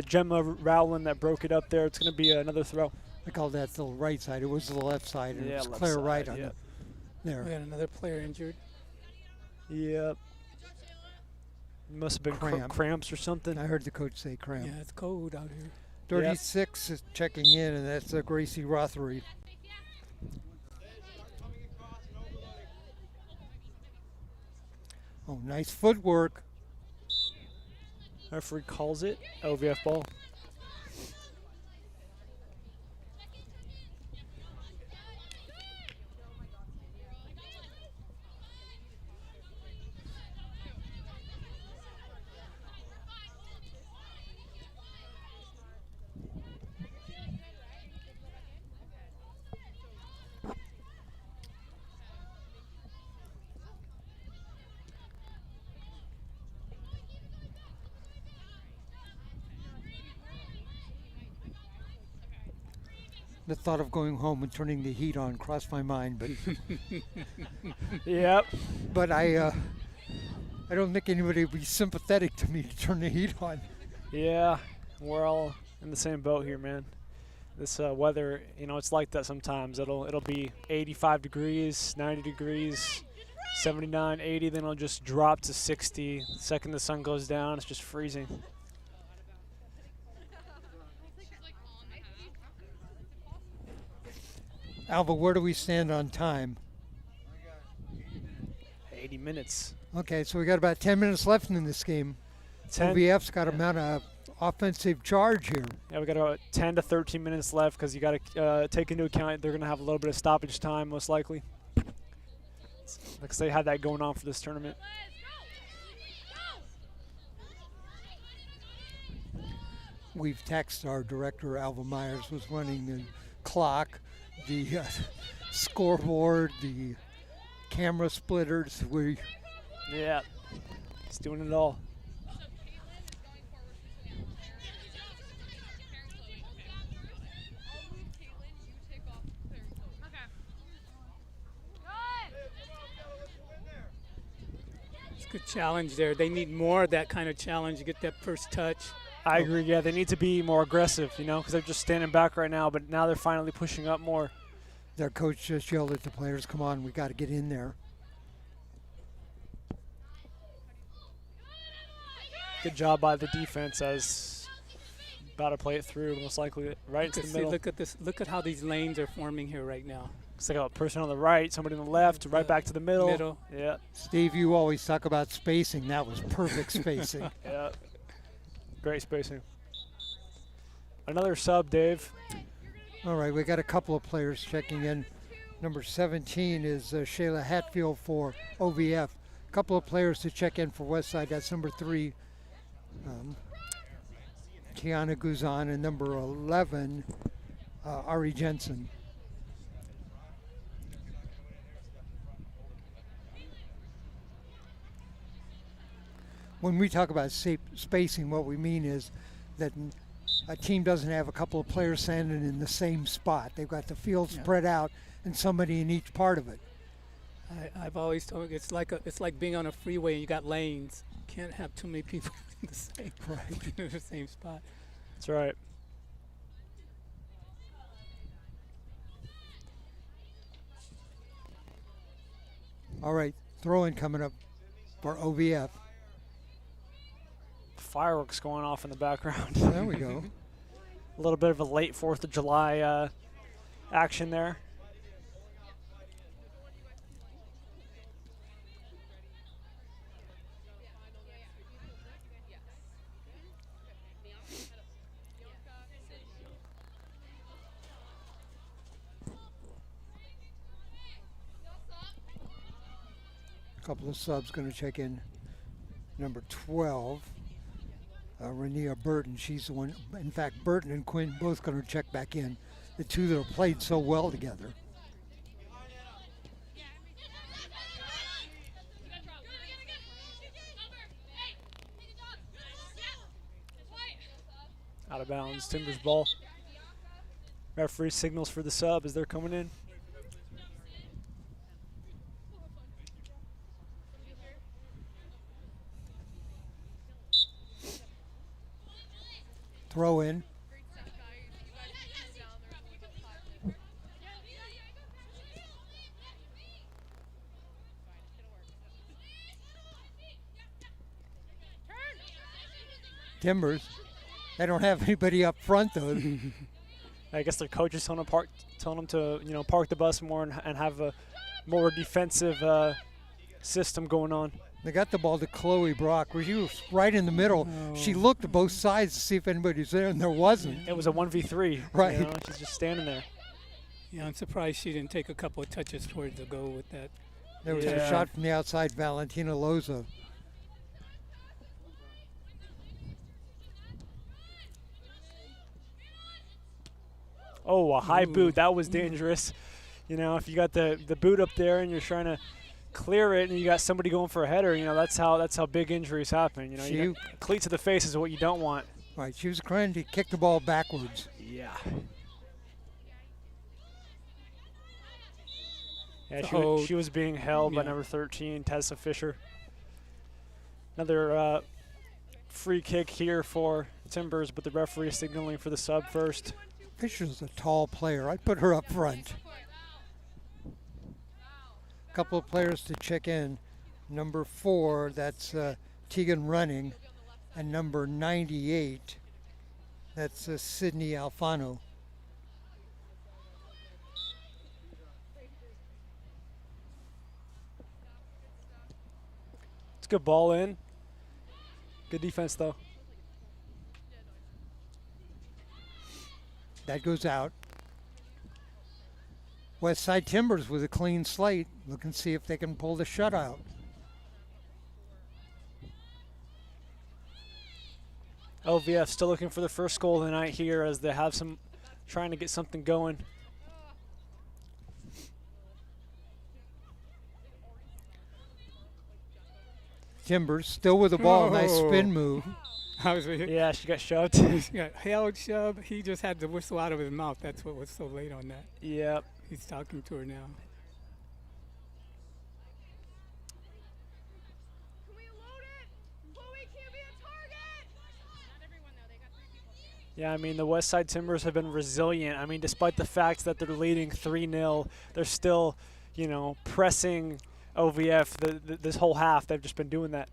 Gemma Rowland, that broke it up there. It's going to be another throw. I call that the right side. It was the left side. And Yeah, it was left Claire side, Wright on yeah. there. We had another player injured. Yep. Must have been cramps or something. I heard the coach say cramp. Yeah, it's cold out here. 36 is checking in, and that's Gracie Rothery. Oh, nice footwork. Referee calls it OVF ball. The thought of going home and turning the heat on crossed my mind, but Yep. but I don't think anybody would be sympathetic to me to turn the heat on. Yeah, we're all in the same boat here, man. This weather, it's like that sometimes. It'll be 85 degrees, 90 degrees, 79, 80, then it'll just drop to 60. The second the sun goes down, it's just freezing. Alva, where do we stand on time? 80 minutes. Okay, so we got about 10 minutes left in this game. 10, OVF's got a amount of offensive charge here. Yeah, we got about 10 to 13 minutes left because you got to take into account they're going to have a little bit of stoppage time, most likely. Because they had that going on for this tournament. We've texted our director, Alva Myers, was running the clock, the scoreboard, the camera splitters. Yeah, he's doing it all. It's a good challenge there. They need more of that kind of challenge to get that first touch. I agree. Yeah, they need to be more aggressive, because they're just standing back right now. But now they're finally pushing up more. Their coach just yelled at the players, "Come on, we got to get in there." Good job by the defense as about to play it through, most likely right into the middle. Look at this. Look at how these lanes are forming here right now. It's like a person on the right, somebody on the left, right back to the middle. Middle. Yeah. Steve, you always talk about spacing. That was perfect spacing. Yeah. Great spacing. Another sub, Dave. All right, we got a couple of players checking in. Number 17 is Shayla Hatfield for OVF. A couple of players to check in for Westside. That's number 3, Kiana Guzan, and number 11, Ari Jensen. When we talk about spacing, what we mean is that a team doesn't have a couple of players standing in the same spot. They've got the field spread out and somebody in each part of it. I've always told it's like being on a freeway and you got lanes. Can't have too many people in the same in the same spot. That's right. All right, throw-in coming up for OVF. Fireworks going off in the background. There we go. A little bit of a late 4th of July action there. A couple of subs going to check in. Number 12, Renia Burton. She's the one. In fact, Burton and Quinn both going to check back in. The two that have played so well together. Out of bounds, Timbers ball. Referee signals for the sub as they're coming in. Throw in. Timbers. They don't have anybody up front though. I guess their coach is telling them to park the bus more and have a more defensive system going on. They got the ball to Chloe Brock, where she was right in the middle. Oh. She looked to both sides to see if anybody's there, and there wasn't. It was a 1v3. Right. You know, she's just standing there. Yeah, I'm surprised she didn't take a couple of touches for it to go with that. There was a shot from the outside, Valentina Loza. Oh, a high boot. That was dangerous. You know, if you got the boot up there and you're trying to clear it and you got somebody going for a header, you know, that's how big injuries happen. You know, you got cleat to the face is what you don't want. Right, she was trying to kick the ball backwards. Yeah. Yeah, she was being held by number 13, Tessa Fisher. Another free kick here for Timbers, but the referee is signaling for the sub first. Fisher's a tall player. I'd put her up front. A couple of players to check in. Number 4, that's Tegan Running, and number 98, that's Sydney Alfano. It's a good ball in. Good defense, though. That goes out. Westside Timbers with a clean slate. Look and see if they can pull the shutout. OVF still looking for the first goal of the night here as they have trying to get something going. Timbers still with the ball. Nice spin move. Yeah, she got shoved. She got held, shoved. He just had the whistle out of his mouth. That's what was so late on that. Yep. He's talking to her now. Yeah, I mean, the Westside Timbers have been resilient. I mean, despite the fact that they're leading 3-0, they're still, pressing OVF this whole half. They've just been doing that.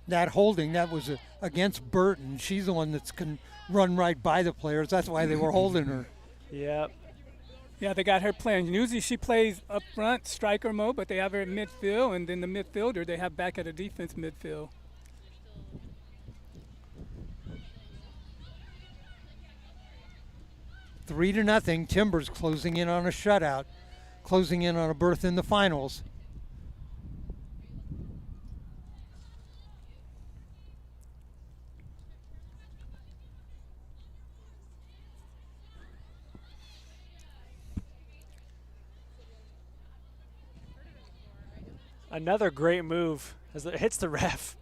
That holding, that was against Burton. She's the one that's can run right by the players. That's why they were holding her. Yep. Yeah, they got her playing. Usually she plays up front, striker mode, but they have her at midfield, and then the midfielder they have back at the defense midfield. Three to nothing. Timbers closing in on a shutout, closing in on a berth in the finals. Another great move as it hits the ref.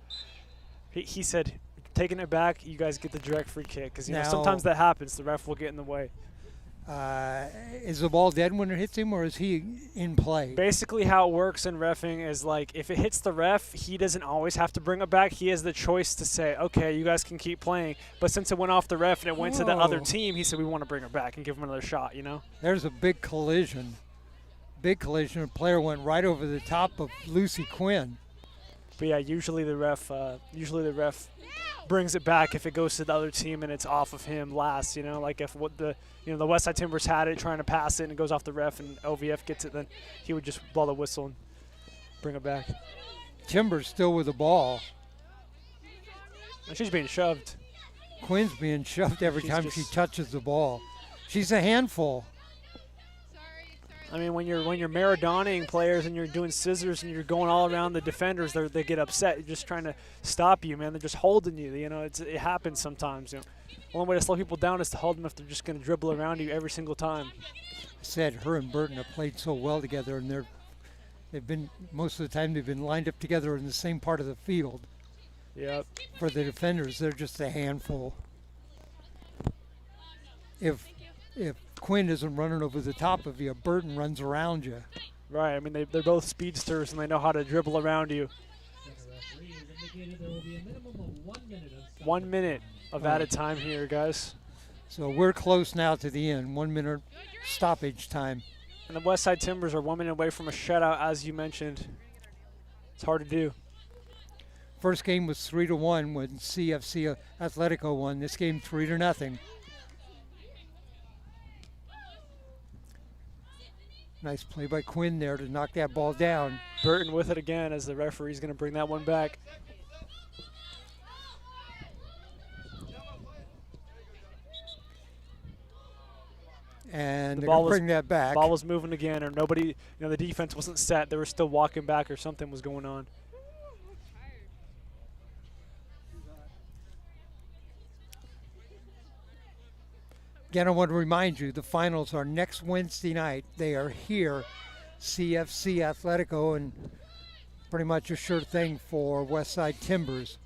He said, taking it back, you guys get the direct free kick. Because, Now- sometimes that happens. The ref will get in the way. Is the ball dead when it hits him, or is he in play? Basically, how it works in reffing is like if it hits the ref, he doesn't always have to bring it back. He has the choice to say, okay, you guys can keep playing. But since it went off the ref and it went to the other Whoa. team, he said we want to bring it back and give him another shot, There's a big collision. Big collision. A player went right over the top of Lucy Quinn. But yeah, usually the ref brings it back if it goes to the other team and it's off of him last. Like if the Westside Timbers had it trying to pass it and it goes off the ref and OVF gets it, then he would just blow the whistle and bring it back. Timbers still with the ball. And she's being shoved. Quinn's being shoved every She's time she just- touches the ball. She's a handful. I mean, when you're Maradoning players and you're doing scissors and you're going all around the defenders, they get upset. They're just trying to stop you, man. They're just holding you. It happens sometimes. The only way to slow people down is to hold them if they're just going to dribble around you every single time. I said her and Burton have played so well together, and they've been most of the time they've been lined up together in the same part of the field. Yep. For the defenders, they're just a handful. If Quinn isn't running over the top of you, Burton runs around you. Right. I mean, they're both speedsters and they know how to dribble around you. There will be a minimum of 1 minute of stop. 1 minute of added time here, guys. So we're close now to the end. 1 minute stoppage time. And the Westside Timbers are 1 minute away from a shutout, as you mentioned. It's hard to do. First game was 3-1 when CFC Atletico won. This game 3-0. Nice play by Quinn there to knock that ball down. Burton with it again as the referee's going to bring that one back. And The they're ball going to was- bring that back. Ball was moving again, or nobody, the defense wasn't set. They were still walking back, or something was going on. Again, I want to remind you, the finals are next Wednesday night. They are here, CFC Atletico, and pretty much a sure thing for Westside Timbers.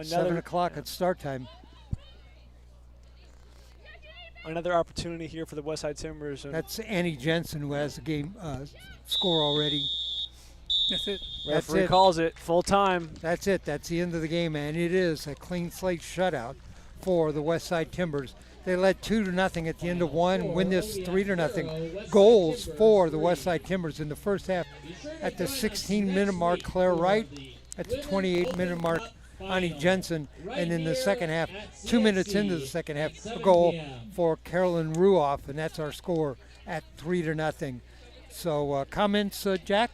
7 o'clock at start time. Another opportunity here for the Westside Timbers. And That's Annie Jensen, who has the game score already. That's it. That's referee it. calls it full time. That's it. That's the end of the game, and it is a clean slate shutout for the Westside Timbers. They led 2-0 at the end of one, win this 3-0. Goals for the Westside Timbers in the first half at the 16-minute mark, Claire Wright. At the 28-minute mark, Annie Jensen. And in the second half, 2 minutes into the second half, a goal for Carolyn Ruoff, and that's our score at 3-0. So comments, Jack?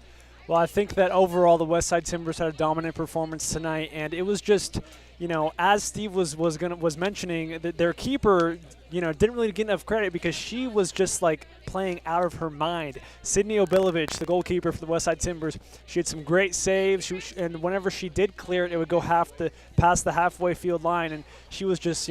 Well, I think that overall the Westside Timbers had a dominant performance tonight, and it was just, as Steve was mentioning, that their keeper, didn't really get enough credit because she was just like playing out of her mind. Sydney Obilovich, the goalkeeper for the Westside Timbers, she had some great saves, and whenever she did clear it, it would go past the halfway field line, and she was just,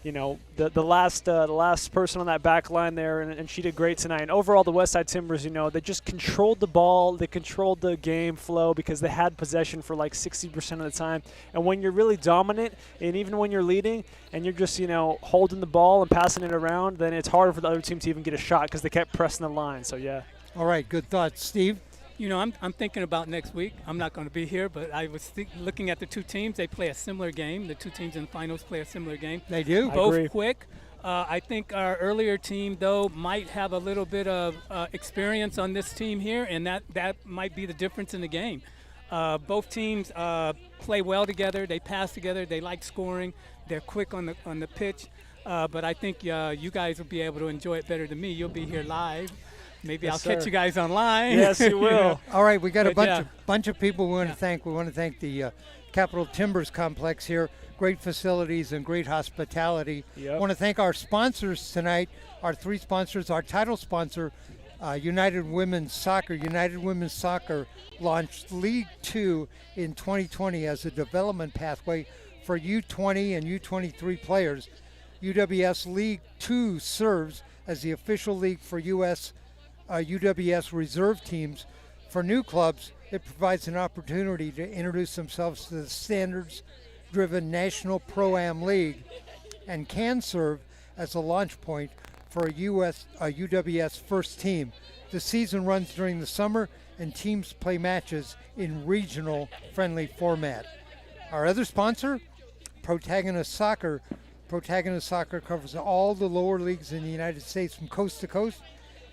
the last person on that back line there, and she did great tonight. And overall, the Westside Timbers, they just controlled the ball, they controlled the game flow because they had possession for like 60% of the time. And when you're really dominant, and even when you're leading, and you're just holding the ball and passing it around, then it's harder for the other team to even get a shot because they kept pressing the line. So yeah. All right, good thoughts, Steve. I'm thinking about next week. I'm not going to be here, but I was looking at the two teams. They play a similar game. The two teams in the finals play a similar game. They do. Both agree. quick. I think our earlier team, though, might have a little bit of experience on this team here, and that might be the difference in the game. Both teams play well together. They pass together. They like scoring. They're quick on the pitch. But I think you guys will be able to enjoy it better than me. You'll be here live. Maybe Yes, I'll sir. catch you guys online. Yes, you will. All right, we got a But, bunch of people we want to thank. We want to thank the Capitol Timbers Complex here. Great facilities and great hospitality. Yep. Want to thank our sponsors tonight. Our three sponsors. Our title sponsor, United Women's Soccer. United Women's Soccer launched League 2 in 2020 as a development pathway for U20 and U23 players. UWS League 2 serves as the official league for UWS reserve teams. For new clubs, it provides an opportunity to introduce themselves to the standards driven National Pro-Am League and can serve as a launch point for a UWS first team. The season runs during the summer and teams play matches in regional friendly format. Our other sponsor, Protagonist Soccer. Protagonist Soccer covers all the lower leagues in the United States from coast to coast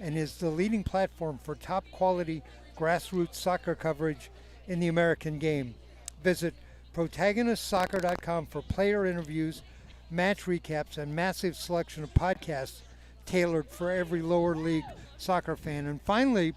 and is the leading platform for top quality grassroots soccer coverage in the American game. Visit protagonistsoccer.com for player interviews, match recaps, and massive selection of podcasts tailored for every lower league soccer fan. And finally,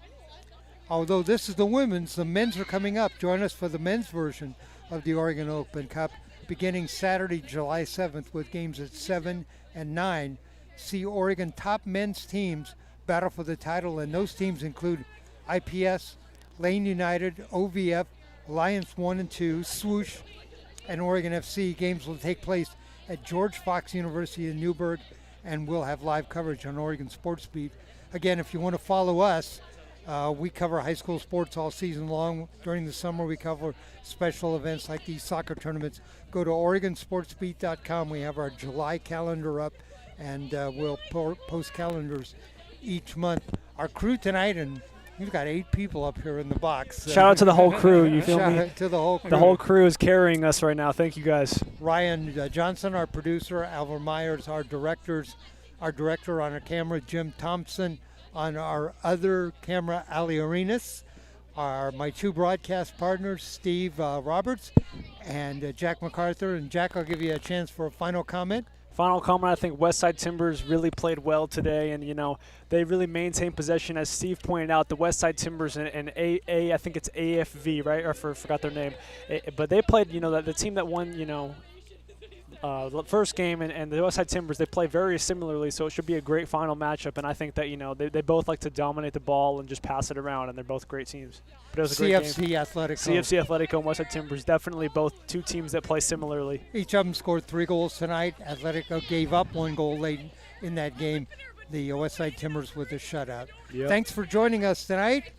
although this is the women's, the men's are coming up. Join us for the men's version of the Oregon Open Cup beginning Saturday, July 7th with games at 7 and 9. See Oregon top men's teams battle for the title, and those teams include IPS, Lane United, OVF, Alliance 1 and 2, Swoosh, and Oregon FC. Games will take place at George Fox University in Newburgh, and we'll have live coverage on Oregon Sports Beat. Again, if you want to follow us, we cover high school sports all season long. During the summer, we cover special events like these soccer tournaments. Go to OregonSportsBeat.com. We have our July calendar up, and we'll post calendars each month. Our crew tonight, and we've got 8 people up here in the box. Shout out to the whole crew. You feel Shout me? out to the whole crew. The whole crew is carrying us right now. Thank you guys. Ryan Johnson, our producer. Alvar Myers, our director on our camera. Jim Thompson on our other camera. Ali Arenas. My 2 broadcast partners, Steve Roberts and Jack McArthur. And Jack, I'll give you a chance for a final comment. Final comment, I think Westside Timbers really played well today, and, they really maintained possession. As Steve pointed out, the Westside Timbers and I think it's AFV, right? I forgot their name. But they played, the team that won, the first game and the Westside Timbers, they play very similarly, so it should be a great final matchup. And I think that, they both like to dominate the ball and just pass it around, and they're both great teams. But it was a great CFC game. Atletico. CFC Atletico and Westside Timbers, definitely both 2 teams that play similarly. Each of them scored 3 goals tonight. Atletico gave up 1 goal late in that game. The Westside Timbers with a shutout. Yep. Thanks for joining us tonight.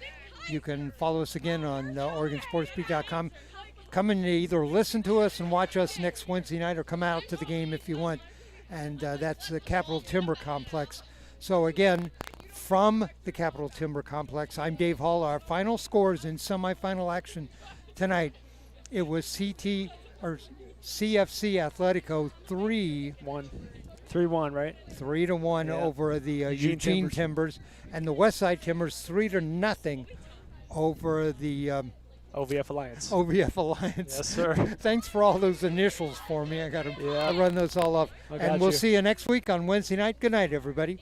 You can follow us again on OregonSportsBeat.com. Come and either listen to us and watch us next Wednesday night or come out to the game if you want. And that's the Capitol Timber Complex. So again, from the Capitol Timber Complex, I'm Dave Hall. Our final scores in semifinal action tonight, it was CFC Atletico 3-1, right? 3-1 over the Eugene Timbers, and the Westside Timbers 3-0 over the OVF Alliance. OVF Alliance. Yes, sir. Thanks for all those initials for me. I got to run those all up. And we'll see you next week on Wednesday night. Good night, everybody.